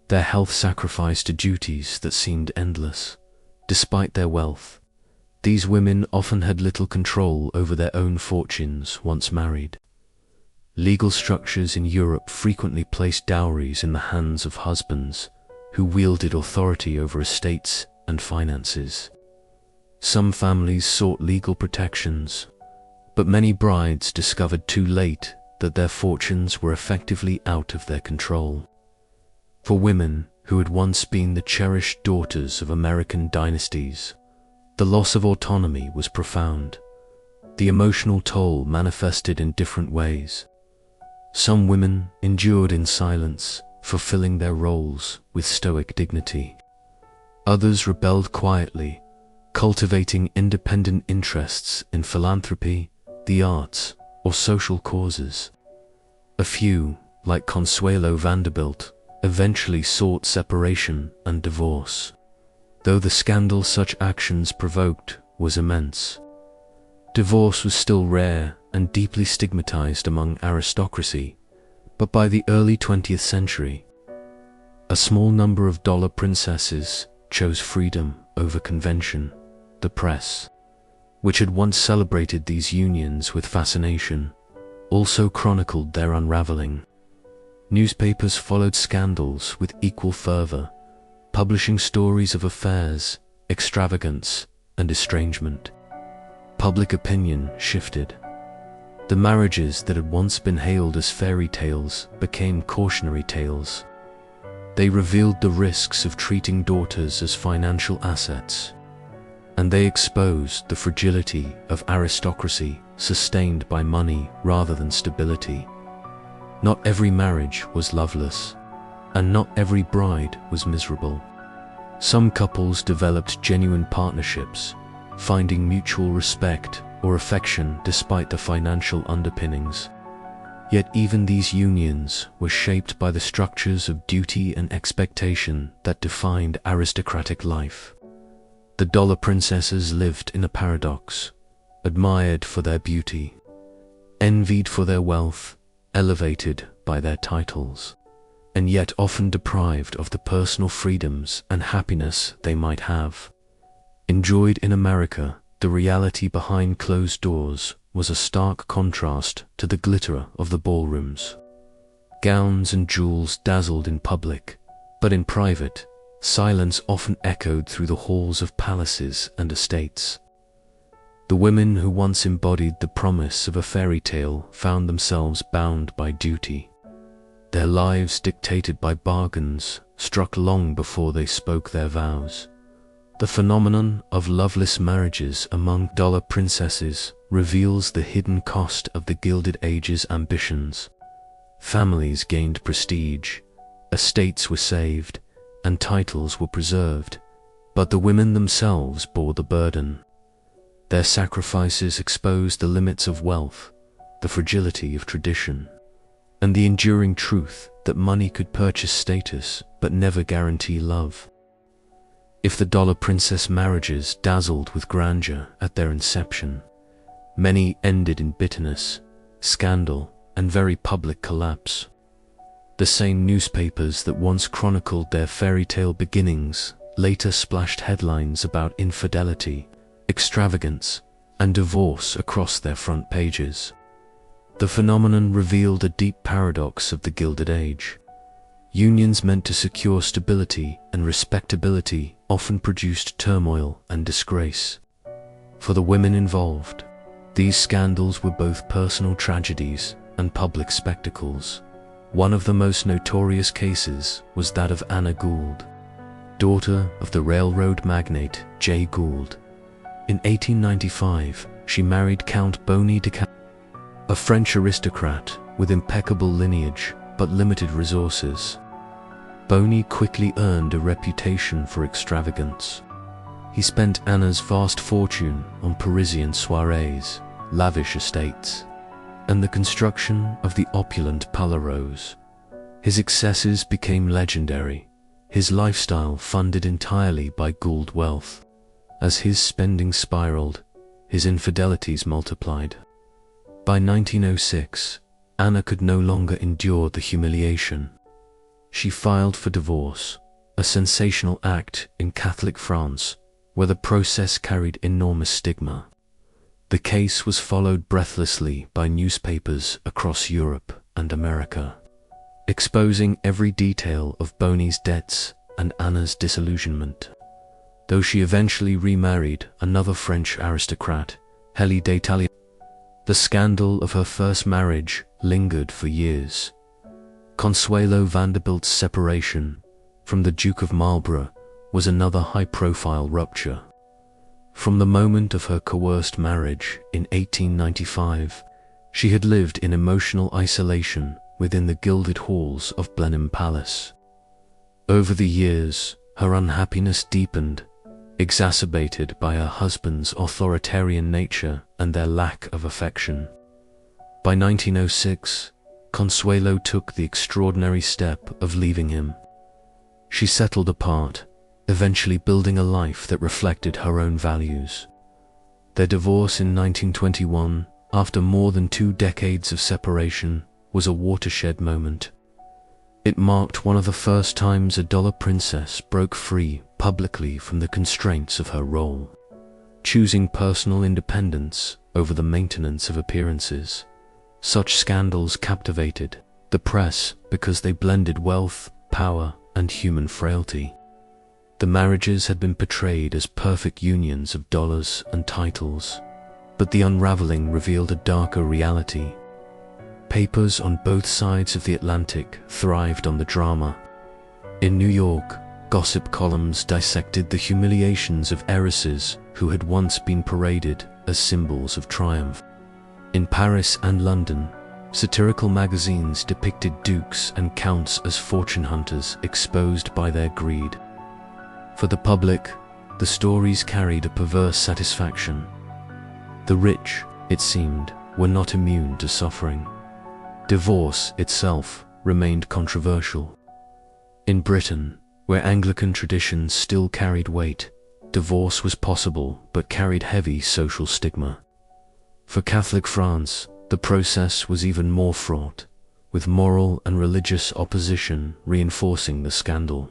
their health sacrificed to duties that seemed endless. Despite their wealth, these women often had little control over their own fortunes once married. Legal structures in Europe frequently placed dowries in the hands of husbands who wielded authority over estates and finances. Some families sought legal protections, but many brides discovered too late that their fortunes were effectively out of their control. For women who had once been the cherished daughters of American dynasties, the loss of autonomy was profound. The emotional toll manifested in different ways. Some women endured in silence, fulfilling their roles with stoic dignity. Others rebelled quietly, cultivating independent interests in philanthropy, the arts, or social causes. A few, like Consuelo Vanderbilt, eventually sought separation and divorce, though the scandal such actions provoked was immense. Divorce was still rare and deeply stigmatized among aristocracy, but by the early 20th century, a small number of dollar princesses chose freedom over convention. The press, which had once celebrated these unions with fascination, also chronicled their unraveling. Newspapers followed scandals with equal fervor, publishing stories of affairs, extravagance, and estrangement. Public opinion shifted. The marriages that had once been hailed as fairy tales became cautionary tales. They revealed the risks of treating daughters as financial assets, and they exposed the fragility of aristocracy sustained by money rather than stability. Not every marriage was loveless, and not every bride was miserable. Some couples developed genuine partnerships, finding mutual respect or affection despite the financial underpinnings. Yet even these unions were shaped by the structures of duty and expectation that defined aristocratic life. The dollar princesses lived in a paradox, admired for their beauty, envied for their wealth, elevated by their titles, and yet often deprived of the personal freedoms and happiness they might have. Enjoyed in America, the reality behind closed doors was a stark contrast to the glitter of the ballrooms. Gowns and jewels dazzled in public, but in private, silence often echoed through the halls of palaces and estates. The women who once embodied the promise of a fairy tale found themselves bound by duty. Their lives dictated by bargains struck long before they spoke their vows. The phenomenon of loveless marriages among dollar princesses reveals the hidden cost of the Gilded Age's ambitions. Families gained prestige, estates were saved, and titles were preserved, but the women themselves bore the burden. Their sacrifices exposed the limits of wealth, the fragility of tradition, and the enduring truth that money could purchase status but never guarantee love. If the dollar princess marriages dazzled with grandeur at their inception, many ended in bitterness, scandal, and very public collapse. The same newspapers that once chronicled their fairy tale beginnings later splashed headlines about infidelity, extravagance, and divorce across their front pages. The phenomenon revealed a deep paradox of the Gilded Age. Unions meant to secure stability and respectability often produced turmoil and disgrace. For the women involved, these scandals were both personal tragedies and public spectacles. One of the most notorious cases was that of Anna Gould, daughter of the railroad magnate J. Gould. In 1895, she married Count Bonny de Ca, a French aristocrat with impeccable lineage but limited resources. Bonny quickly earned a reputation for extravagance. He spent Anna's vast fortune on Parisian soirees, lavish estates, and the construction of the opulent Ballrooms. His excesses became legendary, his lifestyle funded entirely by Gould wealth. As his spending spiraled, his infidelities multiplied. By 1906, Anna could no longer endure the humiliation. She filed for divorce, a sensational act in Catholic France, where the process carried enormous stigma. The case was followed breathlessly by newspapers across Europe and America, exposing every detail of Boney's debts and Anna's disillusionment. Though she eventually remarried another French aristocrat, Hélie d'Italie, the scandal of her first marriage lingered for years. Consuelo Vanderbilt's separation from the Duke of Marlborough was another high-profile rupture. From the moment of her coerced marriage in 1895, she had lived in emotional isolation within the gilded halls of Blenheim Palace. Over the years, her unhappiness deepened, exacerbated by her husband's authoritarian nature and their lack of affection. By 1906, Consuelo took the extraordinary step of leaving him. She settled apart, eventually building a life that reflected her own values. Their divorce in 1921, after more than 2 decades of separation, was a watershed moment. It marked one of the first times a dollar princess broke free publicly from the constraints of her role, choosing personal independence over the maintenance of appearances. Such scandals captivated the press because they blended wealth, power, and human frailty. The marriages had been portrayed as perfect unions of dollars and titles, but the unraveling revealed a darker reality. Papers on both sides of the Atlantic thrived on the drama. In New York, gossip columns dissected the humiliations of heiresses who had once been paraded as symbols of triumph. In Paris and London, satirical magazines depicted dukes and counts as fortune hunters exposed by their greed. For the public, the stories carried a perverse satisfaction. The rich, it seemed, were not immune to suffering. Divorce itself remained controversial. In Britain, where Anglican traditions still carried weight, divorce was possible but carried heavy social stigma. For Catholic France, the process was even more fraught, with moral and religious opposition reinforcing the scandal.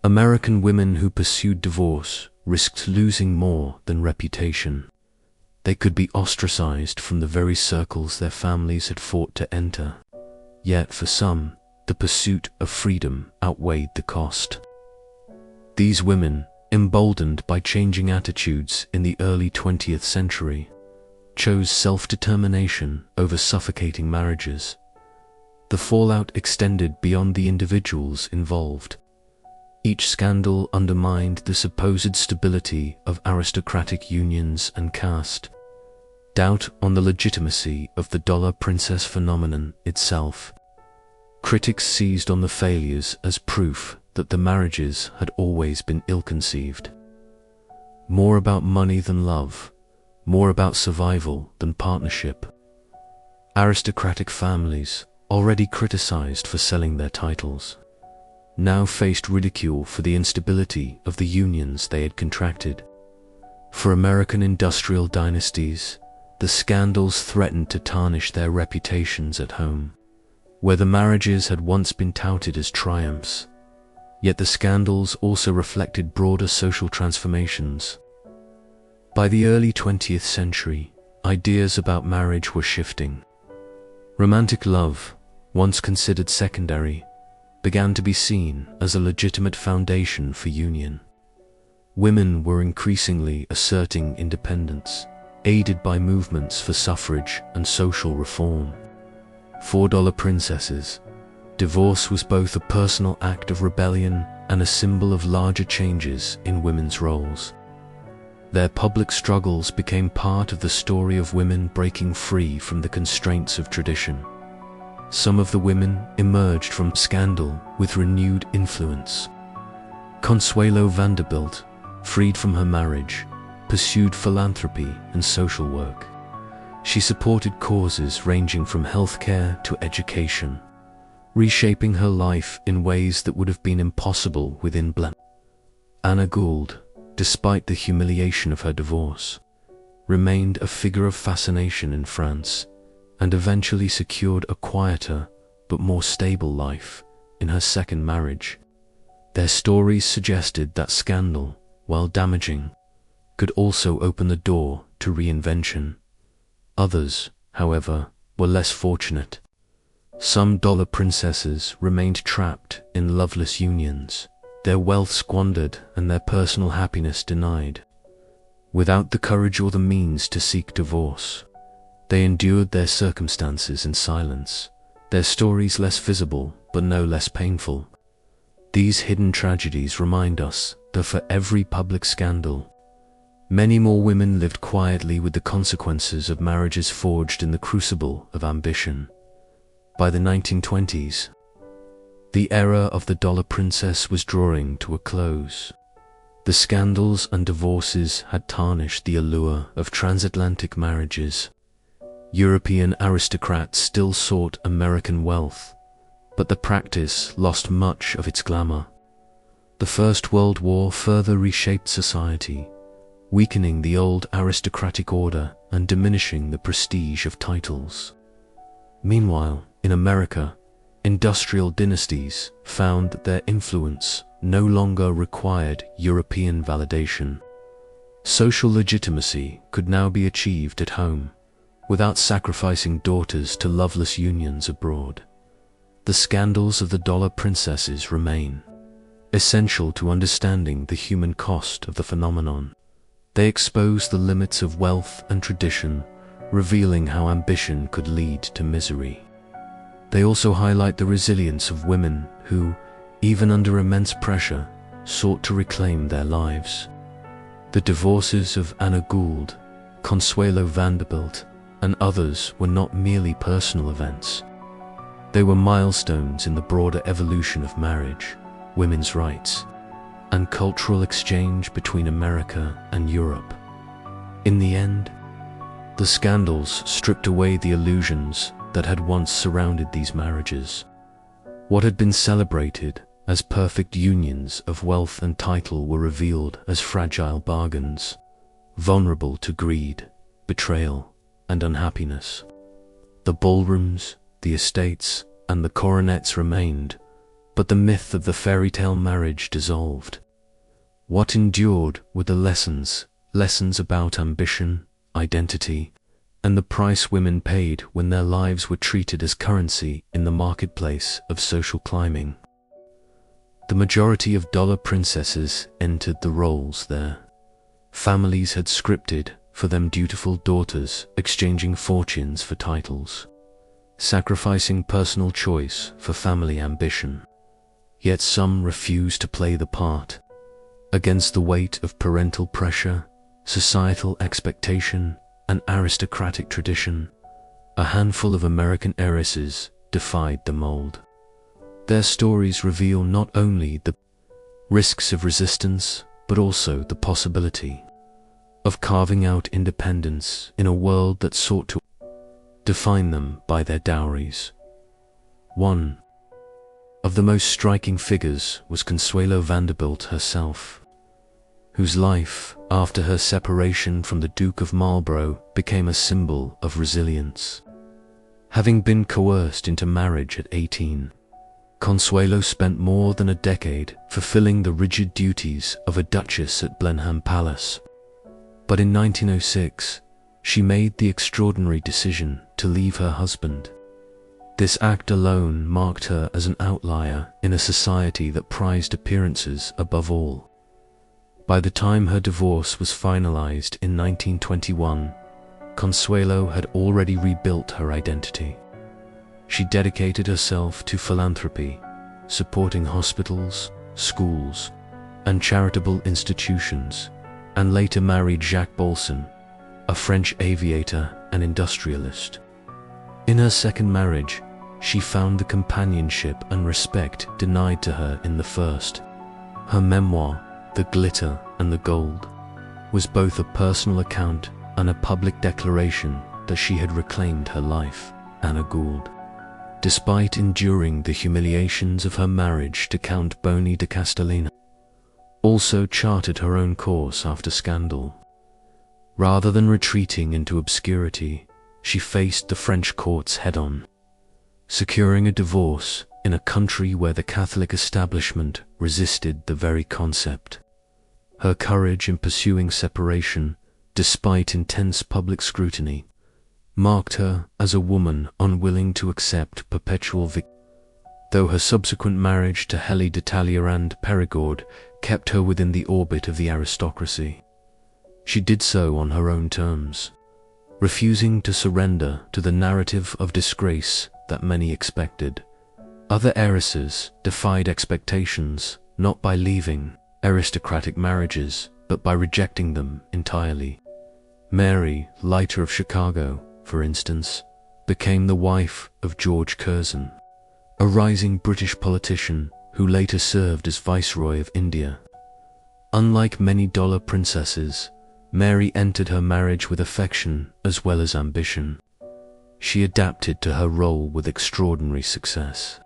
American women who pursued divorce risked losing more than reputation. They could be ostracized from the very circles their families had fought to enter. Yet for some, the pursuit of freedom outweighed the cost. These women, emboldened by changing attitudes in the early 20th century, chose self-determination over suffocating marriages. The fallout extended beyond the individuals involved. Each scandal undermined the supposed stability of aristocratic unions and caste. Doubt on the legitimacy of the dollar princess phenomenon itself. Critics seized on the failures as proof that the marriages had always been ill-conceived. More about money than love, more about survival than partnership. Aristocratic families, already criticized for selling their titles, now faced ridicule for the instability of the unions they had contracted. For American industrial dynasties, the scandals threatened to tarnish their reputations at home, where the marriages had once been touted as triumphs. Yet the scandals also reflected broader social transformations. By the early 20th century, ideas about marriage were shifting. Romantic love, once considered secondary, began to be seen as a legitimate foundation for union. Women were increasingly asserting independence, aided by movements for suffrage and social reform. For dollar princesses, divorce was both a personal act of rebellion and a symbol of larger changes in women's roles. Their public struggles became part of the story of women breaking free from the constraints of tradition. Some of the women emerged from scandal with renewed influence. Consuelo Vanderbilt, freed from her marriage, pursued philanthropy and social work. She supported causes ranging from healthcare to education, reshaping her life in ways that would have been impossible within Blenheim. Anna Gould, despite the humiliation of her divorce, remained a figure of fascination in France and eventually secured a quieter but more stable life in her second marriage. Their stories suggested that scandal, while damaging, could also open the door to reinvention. Others, however, were less fortunate. Some dollar princesses remained trapped in loveless unions, their wealth squandered and their personal happiness denied. Without the courage or the means to seek divorce, they endured their circumstances in silence, their stories less visible but no less painful. These hidden tragedies remind us that for every public scandal, many more women lived quietly with the consequences of marriages forged in the crucible of ambition. By the 1920s, the era of the dollar princess was drawing to a close. The scandals and divorces had tarnished the allure of transatlantic marriages. European aristocrats still sought American wealth, but the practice lost much of its glamour. The First World War further reshaped society, weakening the old aristocratic order and diminishing the prestige of titles. Meanwhile, in America, industrial dynasties found that their influence no longer required European validation. Social legitimacy could now be achieved at home, without sacrificing daughters to loveless unions abroad. The scandals of the dollar princesses remain essential to understanding the human cost of the phenomenon. They expose the limits of wealth and tradition, revealing how ambition could lead to misery. They also highlight the resilience of women who, even under immense pressure, sought to reclaim their lives. The divorces of Anna Gould, Consuelo Vanderbilt, and others were not merely personal events. They were milestones in the broader evolution of marriage, women's rights, and cultural exchange between America and Europe. In the end, the scandals stripped away the illusions that had once surrounded these marriages. What had been celebrated as perfect unions of wealth and title were revealed as fragile bargains, vulnerable to greed, betrayal, and unhappiness. The ballrooms, the estates, and the coronets remained, but the myth of the fairy tale marriage dissolved. What endured were the lessons about ambition, identity, and the price women paid when their lives were treated as currency in the marketplace of social climbing. The majority of dollar princesses entered the roles there. Families had scripted for them dutiful daughters exchanging fortunes for titles, sacrificing personal choice for family ambition. Yet some refused to play the part. Against the weight of parental pressure, societal expectation, and aristocratic tradition, a handful of American heiresses defied the mold. Their stories reveal not only the risks of resistance, but also the possibility of carving out independence in a world that sought to define them by their dowries. One of the most striking figures was Consuelo Vanderbilt herself, whose life, after her separation from the Duke of Marlborough, became a symbol of resilience. Having been coerced into marriage at 18, Consuelo spent more than a decade fulfilling the rigid duties of a duchess at Blenheim Palace. But in 1906, she made the extraordinary decision to leave her husband. This act alone marked her as an outlier in a society that prized appearances above all. By the time her divorce was finalized in 1921, Consuelo had already rebuilt her identity. She dedicated herself to philanthropy, supporting hospitals, schools, and charitable institutions, and later married Jacques Bolson, a French aviator and industrialist. In her second marriage, she found the companionship and respect denied to her in the first. Her memoir, The Glitter, and the Gould was both a personal account and a public declaration that she had reclaimed her life. Anna Gould, despite enduring the humiliations of her marriage to Count Boni de Castellina, also charted her own course after scandal. Rather than retreating into obscurity, she faced the French courts head-on, securing a divorce in a country where the Catholic establishment resisted the very concept. Her courage in pursuing separation, despite intense public scrutiny, marked her as a woman unwilling to accept perpetual victimhood. Though her subsequent marriage to Hélie de Talleyrand Périgord kept her within the orbit of the aristocracy, she did so on her own terms, refusing to surrender to the narrative of disgrace that many expected. Other heiresses defied expectations, not by leaving aristocratic marriages, but by rejecting them entirely. Mary Leiter of Chicago, for instance, became the wife of George Curzon, a rising British politician who later served as Viceroy of India. Unlike many dollar princesses, Mary entered her marriage with affection as well as ambition. She adapted to her role with extraordinary success,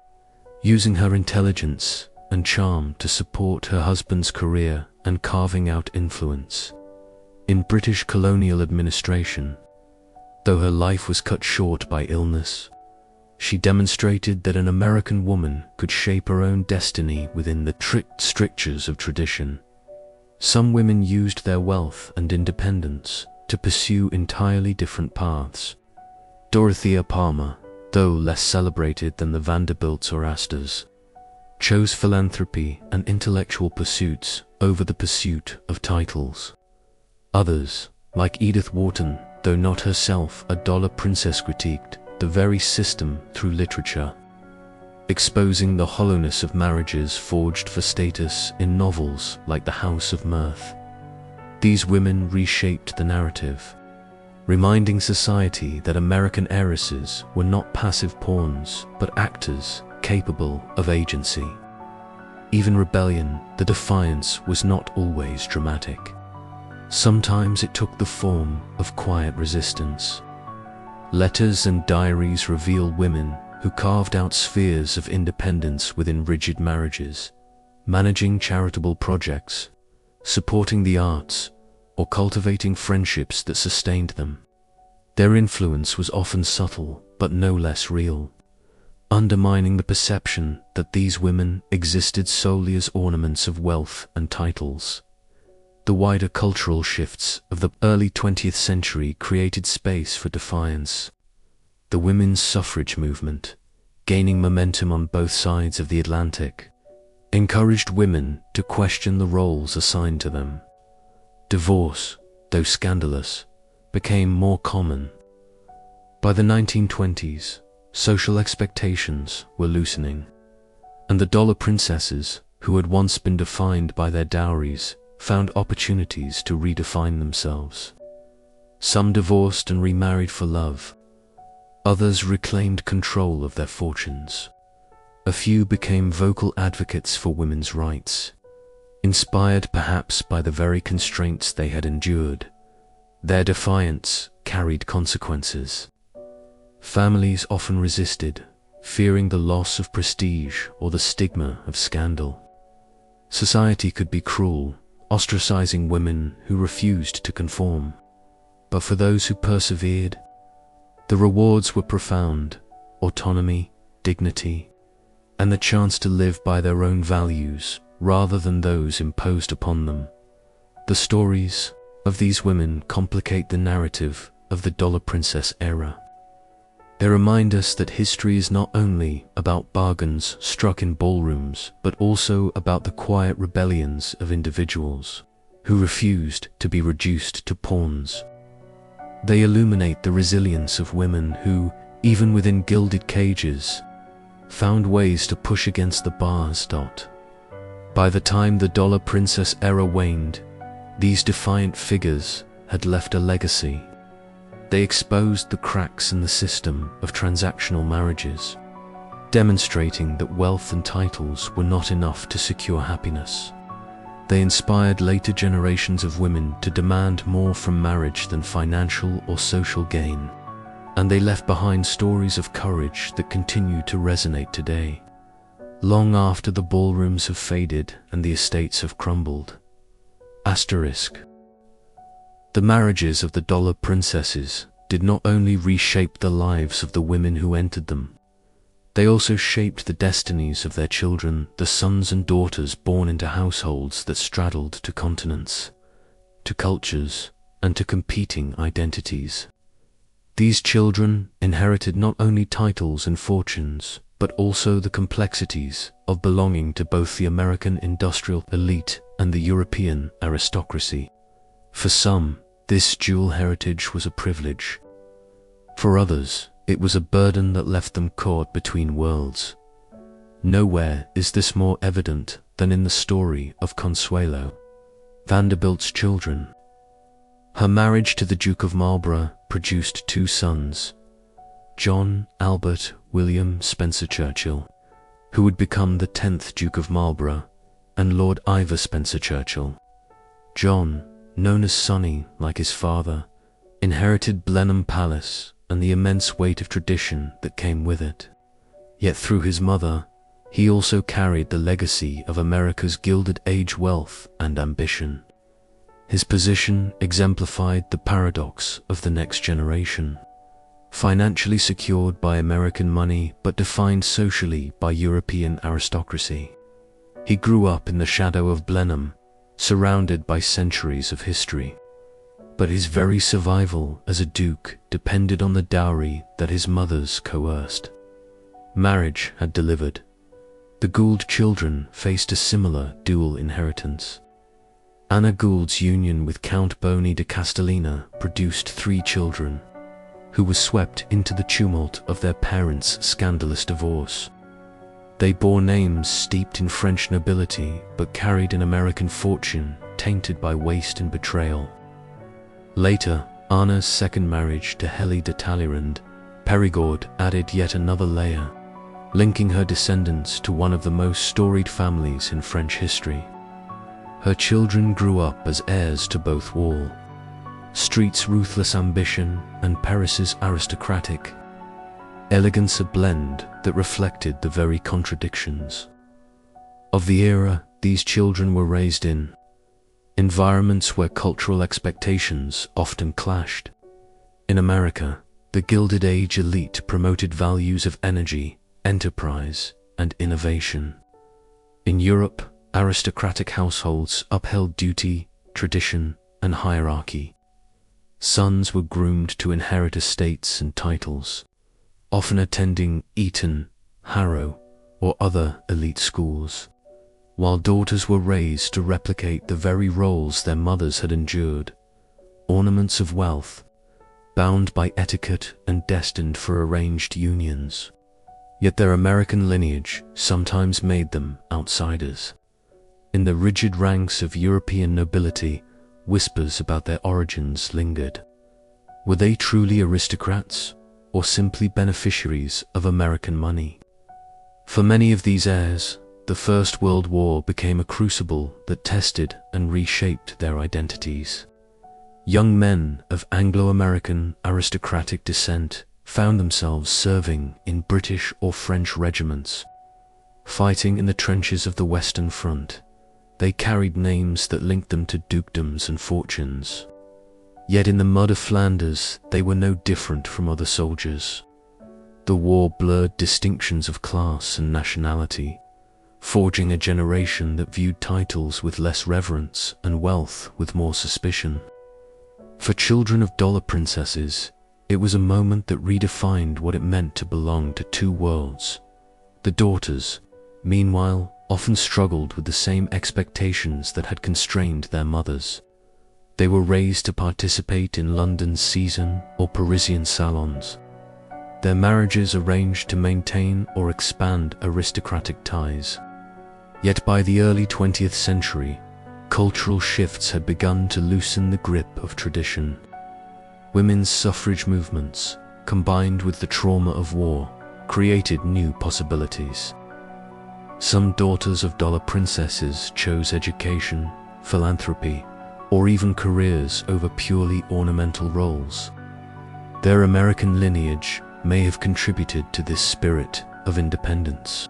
using her intelligence and charm to support her husband's career and carving out influence in British colonial administration. Though her life was cut short by illness, she demonstrated that an American woman could shape her own destiny within the strictures of tradition. Some women used their wealth and independence to pursue entirely different paths. Dorothea Palmer, though less celebrated than the Vanderbilts or Astors, chose philanthropy and intellectual pursuits over the pursuit of titles. Others, like Edith Wharton, though not herself a dollar princess, critiqued the very system through literature, exposing the hollowness of marriages forged for status in novels like The House of Mirth. These women reshaped the narrative, reminding society that American heiresses were not passive pawns, but actors capable of agency. Even rebellion, the defiance, was not always dramatic. Sometimes it took the form of quiet resistance. Letters and diaries reveal women who carved out spheres of independence within rigid marriages, managing charitable projects, supporting the arts, or cultivating friendships that sustained them. Their influence was often subtle, but no less real, undermining the perception that these women existed solely as ornaments of wealth and titles. The wider cultural shifts of the early 20th century created space for defiance. The women's suffrage movement, gaining momentum on both sides of the Atlantic, encouraged women to question the roles assigned to them. Divorce, though scandalous, became more common. By the 1920s, social expectations were loosening, and the dollar princesses, who had once been defined by their dowries, found opportunities to redefine themselves. Some divorced and remarried for love. Others reclaimed control of their fortunes. A few became vocal advocates for women's rights, inspired perhaps by the very constraints they had endured. Their defiance carried consequences. Families often resisted, fearing the loss of prestige or the stigma of scandal. Society could be cruel, ostracizing women who refused to conform. But for those who persevered, the rewards were profound: autonomy, dignity, and the chance to live by their own values rather than those imposed upon them. The stories of these women complicate the narrative of the dollar princess era. They remind us that history is not only about bargains struck in ballrooms, but also about the quiet rebellions of individuals who refused to be reduced to pawns. They illuminate the resilience of women who, even within gilded cages, found ways to push against the bars. By the time the dollar princess era waned, these defiant figures had left a legacy. They exposed the cracks in the system of transactional marriages, demonstrating that wealth and titles were not enough to secure happiness. They inspired later generations of women to demand more from marriage than financial or social gain, and they left behind stories of courage that continue to resonate today, long after the ballrooms have faded and the estates have crumbled. Asterisk. The marriages of the dollar princesses did not only reshape the lives of the women who entered them, they also shaped the destinies of their children, the sons and daughters born into households that straddled to continents, to cultures, and to competing identities. These children inherited not only titles and fortunes, but also the complexities of belonging to both the American industrial elite and the European aristocracy. For some, this dual heritage was a privilege. For others, it was a burden that left them caught between worlds. Nowhere is this more evident than in the story of Consuelo, Vanderbilt's children. Her marriage to the Duke of Marlborough produced two sons, John Albert William Spencer Churchill, who would become the 10th Duke of Marlborough, and Lord Ivor Spencer Churchill. John, known as Sonny like his father, inherited Blenheim Palace and the immense weight of tradition that came with it. Yet through his mother, he also carried the legacy of America's Gilded Age wealth and ambition. His position exemplified the paradox of the next generation, financially secured by American money but defined socially by European aristocracy. He grew up in the shadow of Blenheim, surrounded by centuries of history. But his very survival as a duke depended on the dowry that his mothers coerced. Marriage had delivered. The Gould children faced a similar dual inheritance. Anna Gould's union with Count Boney de Castellina produced 3 children, who were swept into the tumult of their parents' scandalous divorce. They bore names steeped in French nobility but carried an American fortune tainted by waste and betrayal. Later, Anna's second marriage to Hélie de Talleyrand, Périgord added yet another layer, linking her descendants to one of the most storied families in French history. Her children grew up as heirs to both Wall Street's ruthless ambition and Paris's aristocratic elegance, a blend that reflected the very contradictions of the era these children were raised in, environments where cultural expectations often clashed. In America, the Gilded Age elite promoted values of energy, enterprise, and innovation. In Europe, aristocratic households upheld duty, tradition, and hierarchy. Sons were groomed to inherit estates and titles, often attending Eton, Harrow, or other elite schools, while daughters were raised to replicate the very roles their mothers had endured, ornaments of wealth, bound by etiquette and destined for arranged unions. Yet their American lineage sometimes made them outsiders. In the rigid ranks of European nobility, whispers about their origins lingered. Were they truly aristocrats, or simply beneficiaries of American money? For many of these heirs, the First World War became a crucible that tested and reshaped their identities. Young men of Anglo-American aristocratic descent found themselves serving in British or French regiments. Fighting in the trenches of the Western Front, they carried names that linked them to dukedoms and fortunes. Yet in the mud of Flanders, they were no different from other soldiers. The war blurred distinctions of class and nationality, forging a generation that viewed titles with less reverence and wealth with more suspicion. For children of dollar princesses, it was a moment that redefined what it meant to belong to two worlds. The daughters, meanwhile, often struggled with the same expectations that had constrained their mothers. They were raised to participate in London's season or Parisian salons, their marriages arranged to maintain or expand aristocratic ties. Yet by the early 20th century, cultural shifts had begun to loosen the grip of tradition. Women's suffrage movements, combined with the trauma of war, created new possibilities. Some daughters of dollar princesses chose education, philanthropy, or even careers over purely ornamental roles. Their American lineage may have contributed to this spirit of independence,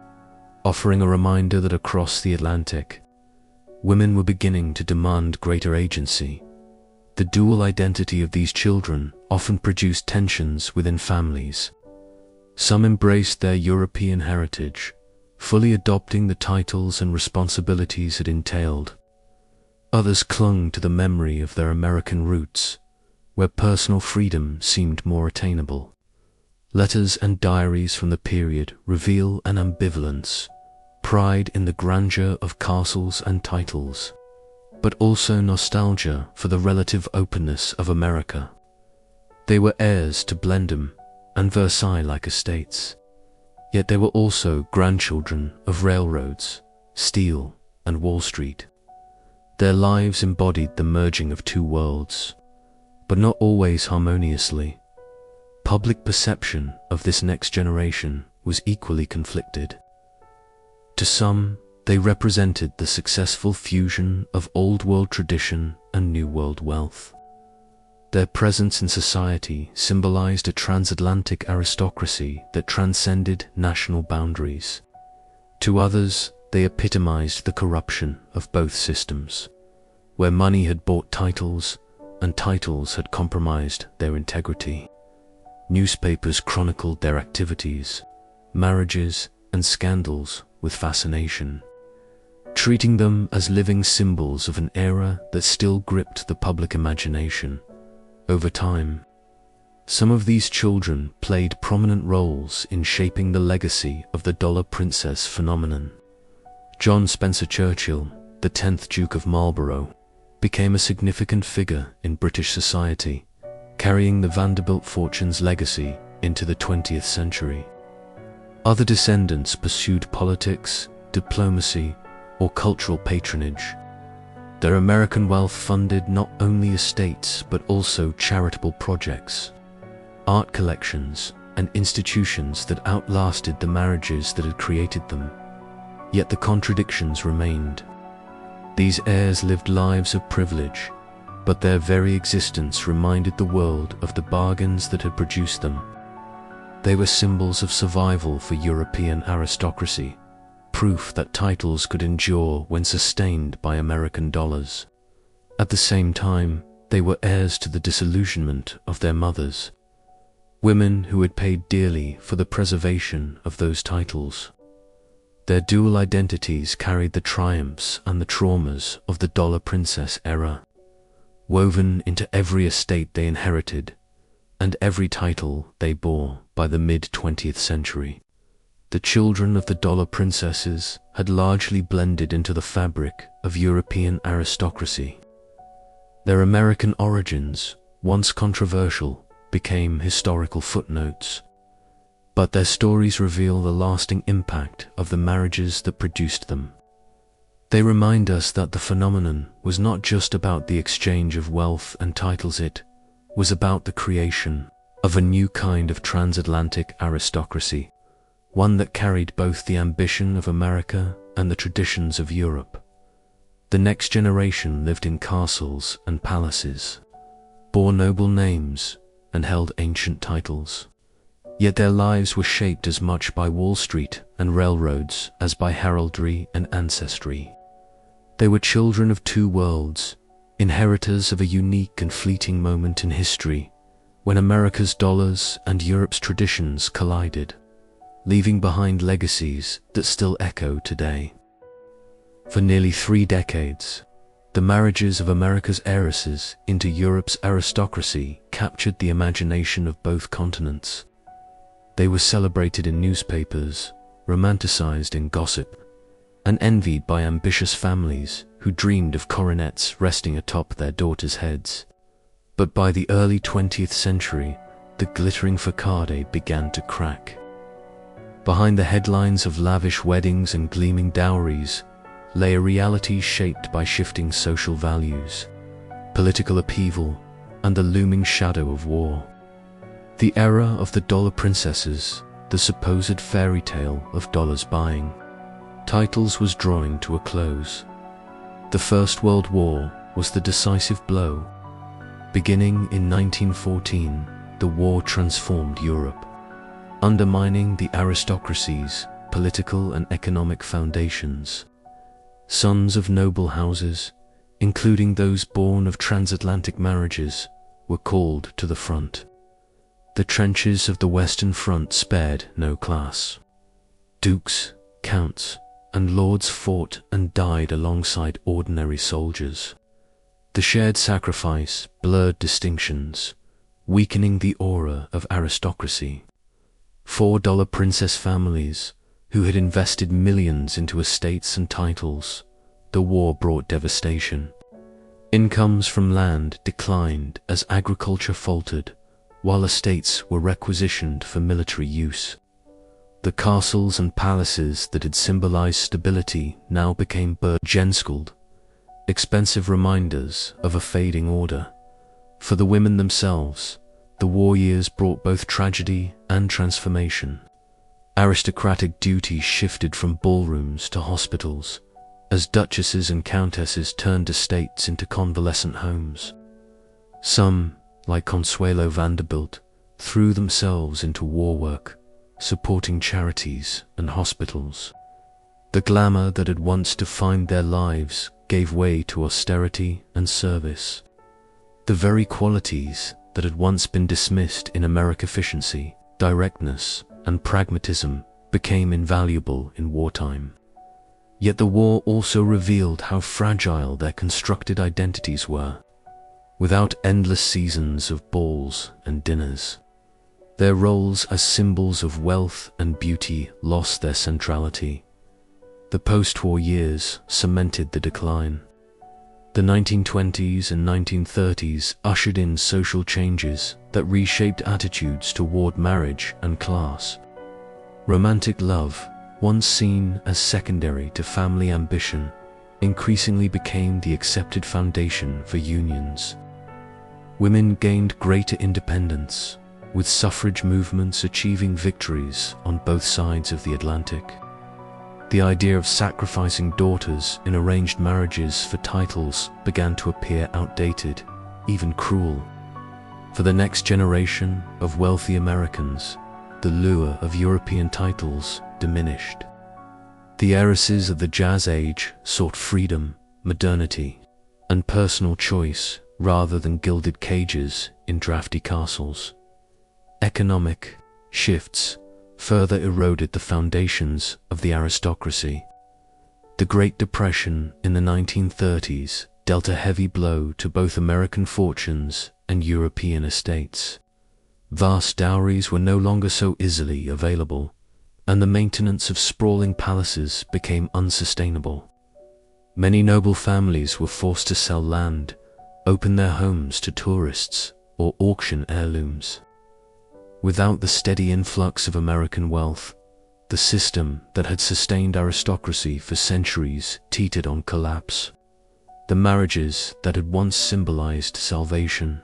offering a reminder that across the Atlantic, women were beginning to demand greater agency. The dual identity of these children often produced tensions within families. Some embraced their European heritage, fully adopting the titles and responsibilities it entailed. Others clung to the memory of their American roots, where personal freedom seemed more attainable. Letters and diaries from the period reveal an ambivalence, pride in the grandeur of castles and titles, but also nostalgia for the relative openness of America. They were heirs to Blenheim and Versailles-like estates, yet they were also grandchildren of railroads, steel, and Wall Street. Their lives embodied the merging of two worlds, but not always harmoniously. Public perception of this next generation was equally conflicted. To some, they represented the successful fusion of old world tradition and new world wealth. Their presence in society symbolized a transatlantic aristocracy that transcended national boundaries. To others, they epitomized the corruption of both systems, where money had bought titles and titles had compromised their integrity. Newspapers chronicled their activities, marriages, and scandals with fascination, treating them as living symbols of an era that still gripped the public imagination. Over time, some of these children played prominent roles in shaping the legacy of the dollar princess phenomenon. John Spencer Churchill, the 10th Duke of Marlborough, became a significant figure in British society, carrying the Vanderbilt fortune's legacy into the 20th century. Other descendants pursued politics, diplomacy, or cultural patronage. Their American wealth funded not only estates but also charitable projects, art collections, and institutions that outlasted the marriages that had created them. Yet the contradictions remained. These heirs lived lives of privilege, but their very existence reminded the world of the bargains that had produced them. They were symbols of survival for European aristocracy, proof that titles could endure when sustained by American dollars. At the same time, they were heirs to the disillusionment of their mothers, women who had paid dearly for the preservation of those titles. Their dual identities carried the triumphs and the traumas of the dollar princess era, woven into every estate they inherited and every title they bore by the mid-20th century. The children of the dollar princesses had largely blended into the fabric of European aristocracy. Their American origins, once controversial, became historical footnotes, but their stories reveal the lasting impact of the marriages that produced them. They remind us that the phenomenon was not just about the exchange of wealth and titles, it was about the creation of a new kind of transatlantic aristocracy, one that carried both the ambition of America and the traditions of Europe. The next generation lived in castles and palaces, bore noble names, and held ancient titles. Yet their lives were shaped as much by Wall Street and railroads as by heraldry and ancestry. They were children of two worlds, inheritors of a unique and fleeting moment in history when America's dollars and Europe's traditions collided, leaving behind legacies that still echo today. For nearly 3 decades, the marriages of America's heiresses into Europe's aristocracy captured the imagination of both continents. They were celebrated in newspapers, romanticized in gossip, and envied by ambitious families who dreamed of coronets resting atop their daughters' heads. But by the early 20th century, the glittering facade began to crack. Behind the headlines of lavish weddings and gleaming dowries lay a reality shaped by shifting social values, political upheaval, and the looming shadow of war. The era of the dollar princesses, the supposed fairy tale of dollars buying, titles was drawing to a close. The First World War was the decisive blow. Beginning in 1914, the war transformed Europe, undermining the aristocracy's political and economic foundations. Sons of noble houses, including those born of transatlantic marriages, were called to the front. The trenches of the Western Front spared no class. Dukes, counts, and lords fought and died alongside ordinary soldiers. The shared sacrifice blurred distinctions, weakening the aura of aristocracy. $4 princess families, who had invested millions into estates and titles, the war brought devastation. Incomes from land declined as agriculture faltered, while estates were requisitioned for military use. The castles and palaces that had symbolized stability now became Gould, expensive reminders of a fading order. For the women themselves, the war years brought both tragedy and transformation. Aristocratic duties shifted from ballrooms to hospitals, as duchesses and countesses turned estates into convalescent homes. Some, like Consuelo Vanderbilt, threw themselves into war work, supporting charities and hospitals. The glamour that had once defined their lives gave way to austerity and service. The very qualities that had once been dismissed in American efficiency, directness, and pragmatism became invaluable in wartime. Yet the war also revealed how fragile their constructed identities were. Without endless seasons of balls and dinners, their roles as symbols of wealth and beauty lost their centrality. The post-war years cemented the decline. The 1920s and 1930s ushered in social changes that reshaped attitudes toward marriage and class. Romantic love, once seen as secondary to family ambition, increasingly became the accepted foundation for unions. Women gained greater independence, with suffrage movements achieving victories on both sides of the Atlantic. The idea of sacrificing daughters in arranged marriages for titles began to appear outdated, even cruel. For the next generation of wealthy Americans, the lure of European titles diminished. The heiresses of the Jazz Age sought freedom, modernity, and personal choice rather than gilded cages in drafty castles. Economic shifts further eroded the foundations of the aristocracy. The Great Depression in the 1930s dealt a heavy blow to both American fortunes and European estates. Vast dowries were no longer so easily available, and the maintenance of sprawling palaces became unsustainable. Many noble families were forced to sell land, open their homes to tourists, or auction heirlooms. Without the steady influx of American wealth, the system that had sustained aristocracy for centuries teetered on collapse. The marriages that had once symbolized salvation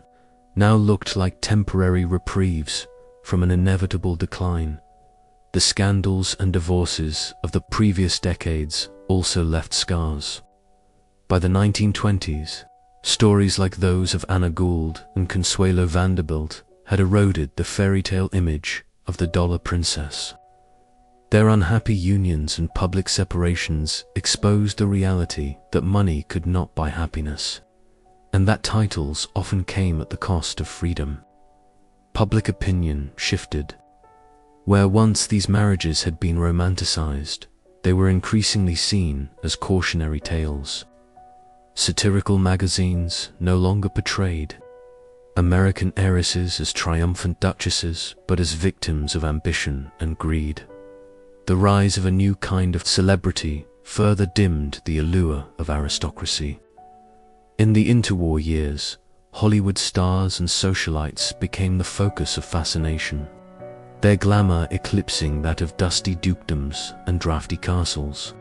now looked like temporary reprieves from an inevitable decline. The scandals and divorces of the previous decades also left scars. By the 1920s, stories like those of Anna Gould and Consuelo Vanderbilt had eroded the fairy tale image of the dollar princess. Their unhappy unions and public separations exposed the reality that money could not buy happiness, and that titles often came at the cost of freedom. Public opinion shifted. Where once these marriages had been romanticized, they were increasingly seen as cautionary tales. Satirical magazines no longer portrayed American heiresses as triumphant duchesses, but as victims of ambition and greed. The rise of a new kind of celebrity further dimmed the allure of aristocracy. In the interwar years, Hollywood stars and socialites became the focus of fascination, their glamour eclipsing that of dusty dukedoms and drafty castles.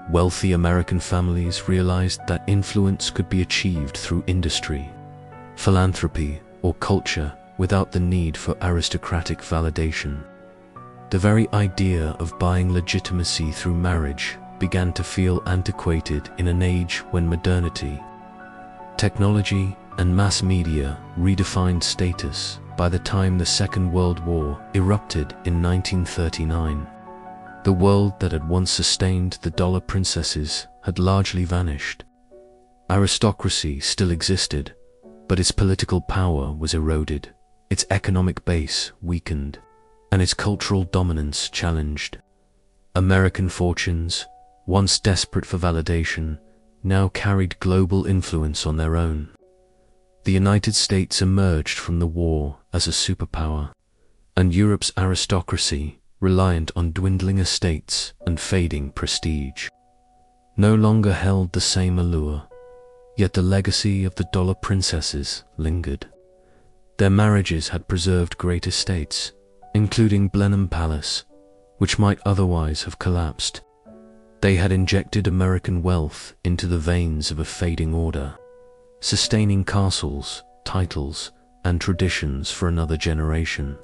Wealthy American families realized that influence could be achieved through industry, philanthropy, or culture without the need for aristocratic validation. The very idea of buying legitimacy through marriage began to feel antiquated in an age when modernity, technology, and mass media redefined status by the time the Second World War erupted in 1939. The world that had once sustained the dollar princesses had largely vanished. Aristocracy still existed, but its political power was eroded, its economic base weakened, and its cultural dominance challenged. American fortunes, once desperate for validation, now carried global influence on their own. The United States emerged from the war as a superpower, and Europe's aristocracy, reliant on dwindling estates and fading prestige, no longer held the same allure. Yet the legacy of the dollar princesses lingered. Their marriages had preserved great estates, including Blenheim Palace, which might otherwise have collapsed. They had injected American wealth into the veins of a fading order, sustaining castles, titles, and traditions for another generation.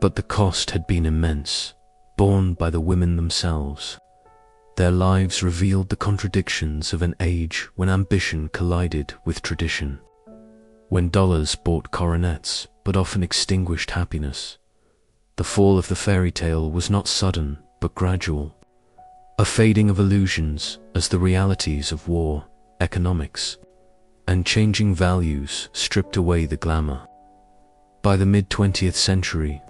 But the cost had been immense, borne by the women themselves. Their lives revealed the contradictions of an age when ambition collided with tradition, when dollars bought coronets but often extinguished happiness. The fall of the fairy tale was not sudden but gradual, a fading of illusions as the realities of war, economics, and changing values stripped away the glamour. By the mid-20th century,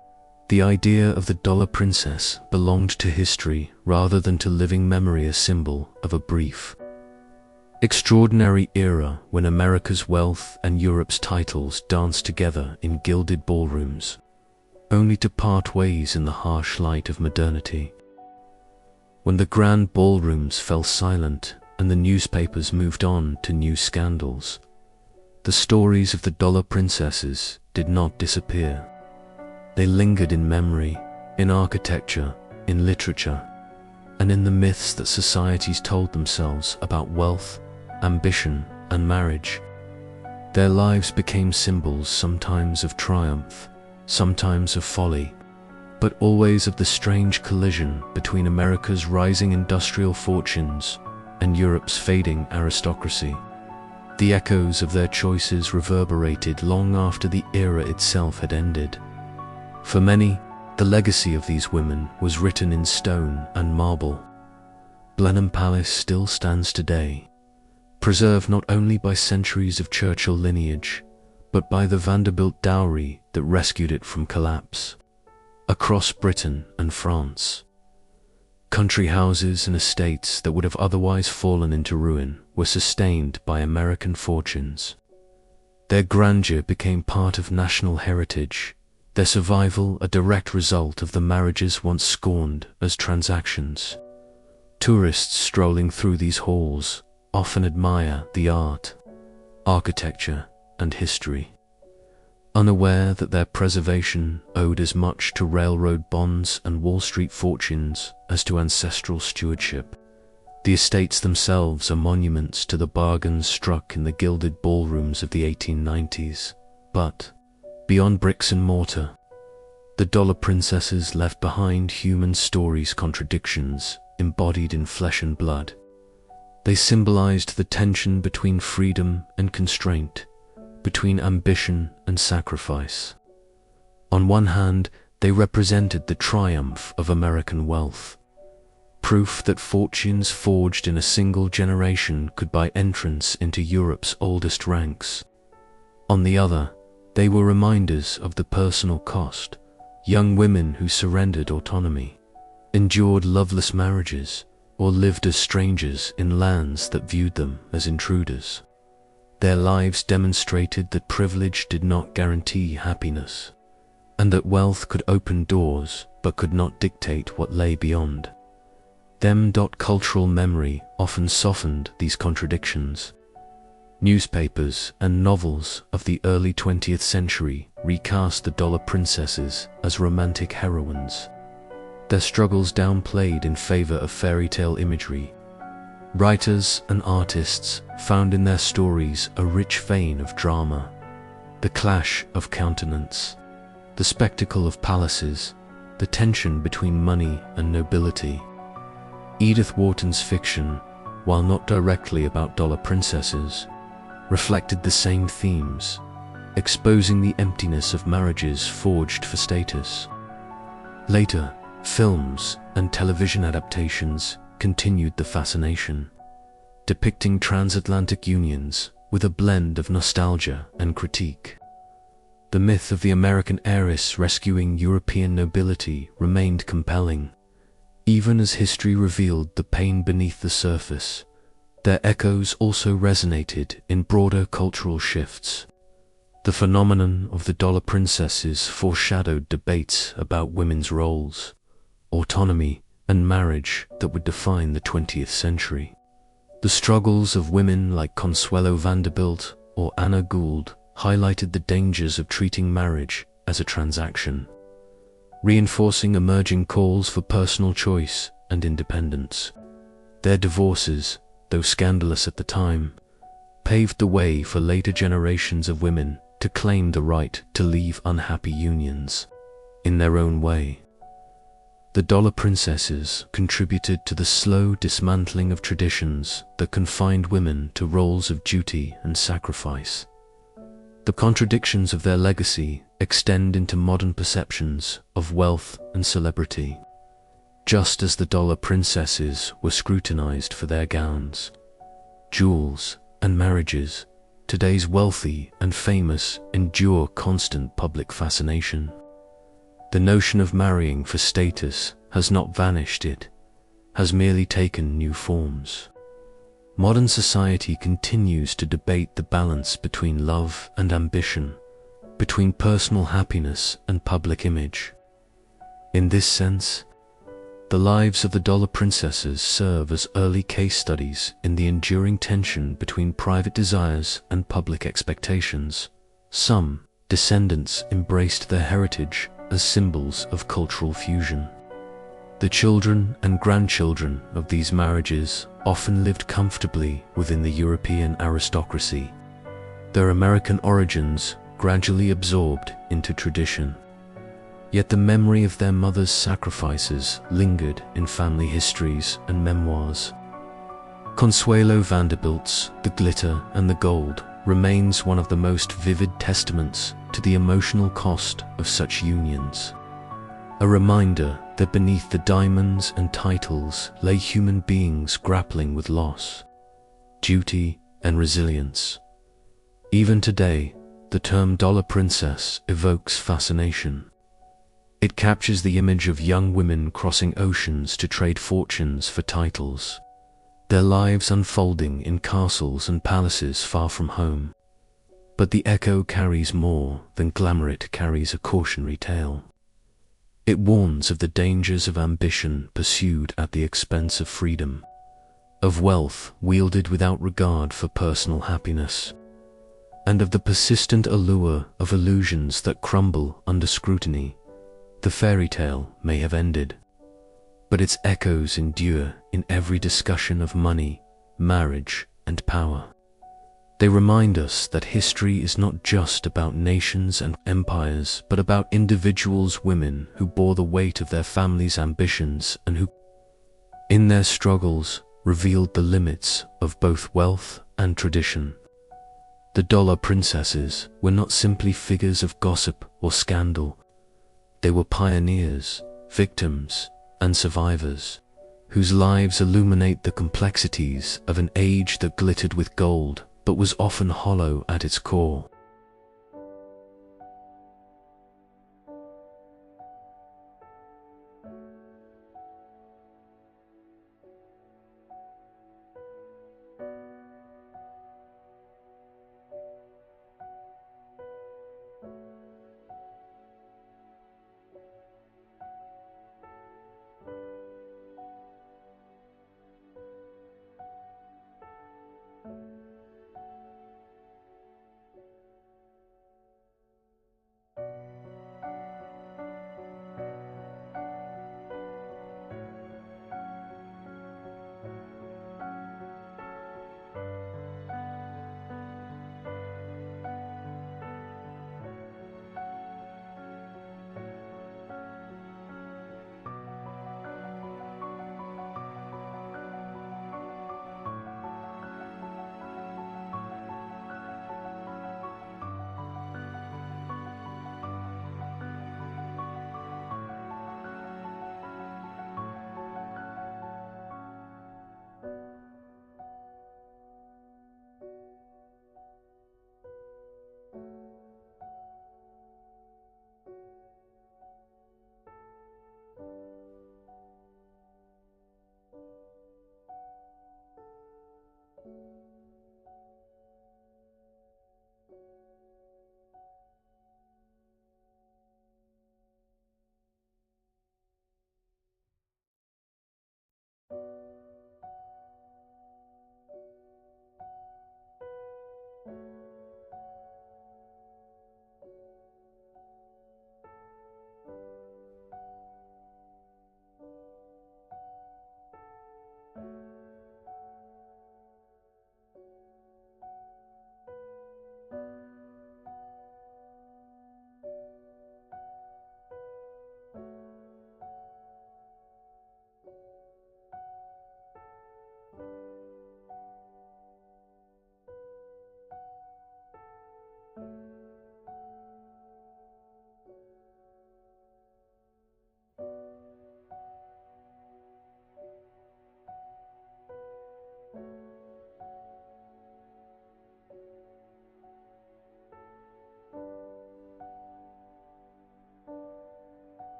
the idea of the dollar princess belonged to history rather than to living memory, a symbol of a brief, extraordinary era when America's wealth and Europe's titles danced together in gilded ballrooms, only to part ways in the harsh light of modernity. When the grand ballrooms fell silent and the newspapers moved on to new scandals, the stories of the dollar princesses did not disappear. They lingered in memory, in architecture, in literature, and in the myths that societies told themselves about wealth, ambition, and marriage. Their lives became symbols sometimes of triumph, sometimes of folly, but always of the strange collision between America's rising industrial fortunes and Europe's fading aristocracy. The echoes of their choices reverberated long after the era itself had ended. For many, the legacy of these women was written in stone and marble. Blenheim Palace still stands today, preserved not only by centuries of Churchill lineage, but by the Vanderbilt dowry that rescued it from collapse. Across Britain and France, country houses and estates that would have otherwise fallen into ruin were sustained by American fortunes. Their grandeur became part of national heritage, their survival a direct result of the marriages once scorned as transactions. Tourists strolling through these halls often admire the art, architecture, and history, unaware that their preservation owed as much to railroad bonds and Wall Street fortunes as to ancestral stewardship. The estates themselves are monuments to the bargains struck in the gilded ballrooms of the 1890s, but beyond bricks and mortar, the dollar princesses left behind human stories, contradictions embodied in flesh and blood. They symbolized the tension between freedom and constraint, between ambition and sacrifice. On one hand, they represented the triumph of American wealth, proof that fortunes forged in a single generation could buy entrance into Europe's oldest ranks. On the other, they were reminders of the personal cost. Young women who surrendered autonomy, endured loveless marriages, or lived as strangers in lands that viewed them as intruders. Their lives demonstrated that privilege did not guarantee happiness, and that wealth could open doors but could not dictate what lay beyond. Cultural memory often softened these contradictions. Newspapers and novels of the early 20th century recast the dollar princesses as romantic heroines, their struggles downplayed in favor of fairy tale imagery. Writers and artists found in their stories a rich vein of drama, the clash of countenance, the spectacle of palaces, the tension between money and nobility. Edith Wharton's fiction, while not directly about dollar princesses, reflected the same themes, exposing the emptiness of marriages forged for status. Later, films and television adaptations continued the fascination, depicting transatlantic unions with a blend of nostalgia and critique. The myth of the American heiress rescuing European nobility remained compelling, even as history revealed the pain beneath the surface. Their echoes also resonated in broader cultural shifts. The phenomenon of the dollar princesses foreshadowed debates about women's roles, autonomy, and marriage that would define the 20th century. The struggles of women like Consuelo Vanderbilt or Anna Gould highlighted the dangers of treating marriage as a transaction, reinforcing emerging calls for personal choice and independence. Their divorces, though scandalous at the time, paved the way for later generations of women to claim the right to leave unhappy unions in their own way. The dollar princesses contributed to the slow dismantling of traditions that confined women to roles of duty and sacrifice. The contradictions of their legacy extend into modern perceptions of wealth and celebrity. Just as the dollar princesses were scrutinized for their gowns, jewels, and marriages, today's wealthy and famous endure constant public fascination. The notion of marrying for status has not vanished, it has merely taken new forms. Modern society continues to debate the balance between love and ambition, between personal happiness and public image. In this sense, the lives of the dollar princesses serve as early case studies in the enduring tension between private desires and public expectations. Some descendants embraced their heritage as symbols of cultural fusion. The children and grandchildren of these marriages often lived comfortably within the European aristocracy, their American origins gradually absorbed into tradition. Yet the memory of their mothers' sacrifices lingered in family histories and memoirs. Consuelo Vanderbilt's The Glitter and the Gold remains one of the most vivid testaments to the emotional cost of such unions. A reminder that beneath the diamonds and titles lay human beings grappling with loss, duty, and resilience. Even today, the term dollar princess evokes fascination. It captures the image of young women crossing oceans to trade fortunes for titles, their lives unfolding in castles and palaces far from home. But the echo carries more than glamour, it carries a cautionary tale. It warns of the dangers of ambition pursued at the expense of freedom, of wealth wielded without regard for personal happiness, and of the persistent allure of illusions that crumble under scrutiny. The fairy tale may have ended, but its echoes endure in every discussion of money, marriage, and power. They remind us that history is not just about nations and empires, but about individuals, women who bore the weight of their families' ambitions and who, in their struggles, revealed the limits of both wealth and tradition. The dollar princesses were not simply figures of gossip or scandal. They were pioneers, victims, and survivors, whose lives illuminate the complexities of an age that glittered with gold but was often hollow at its core.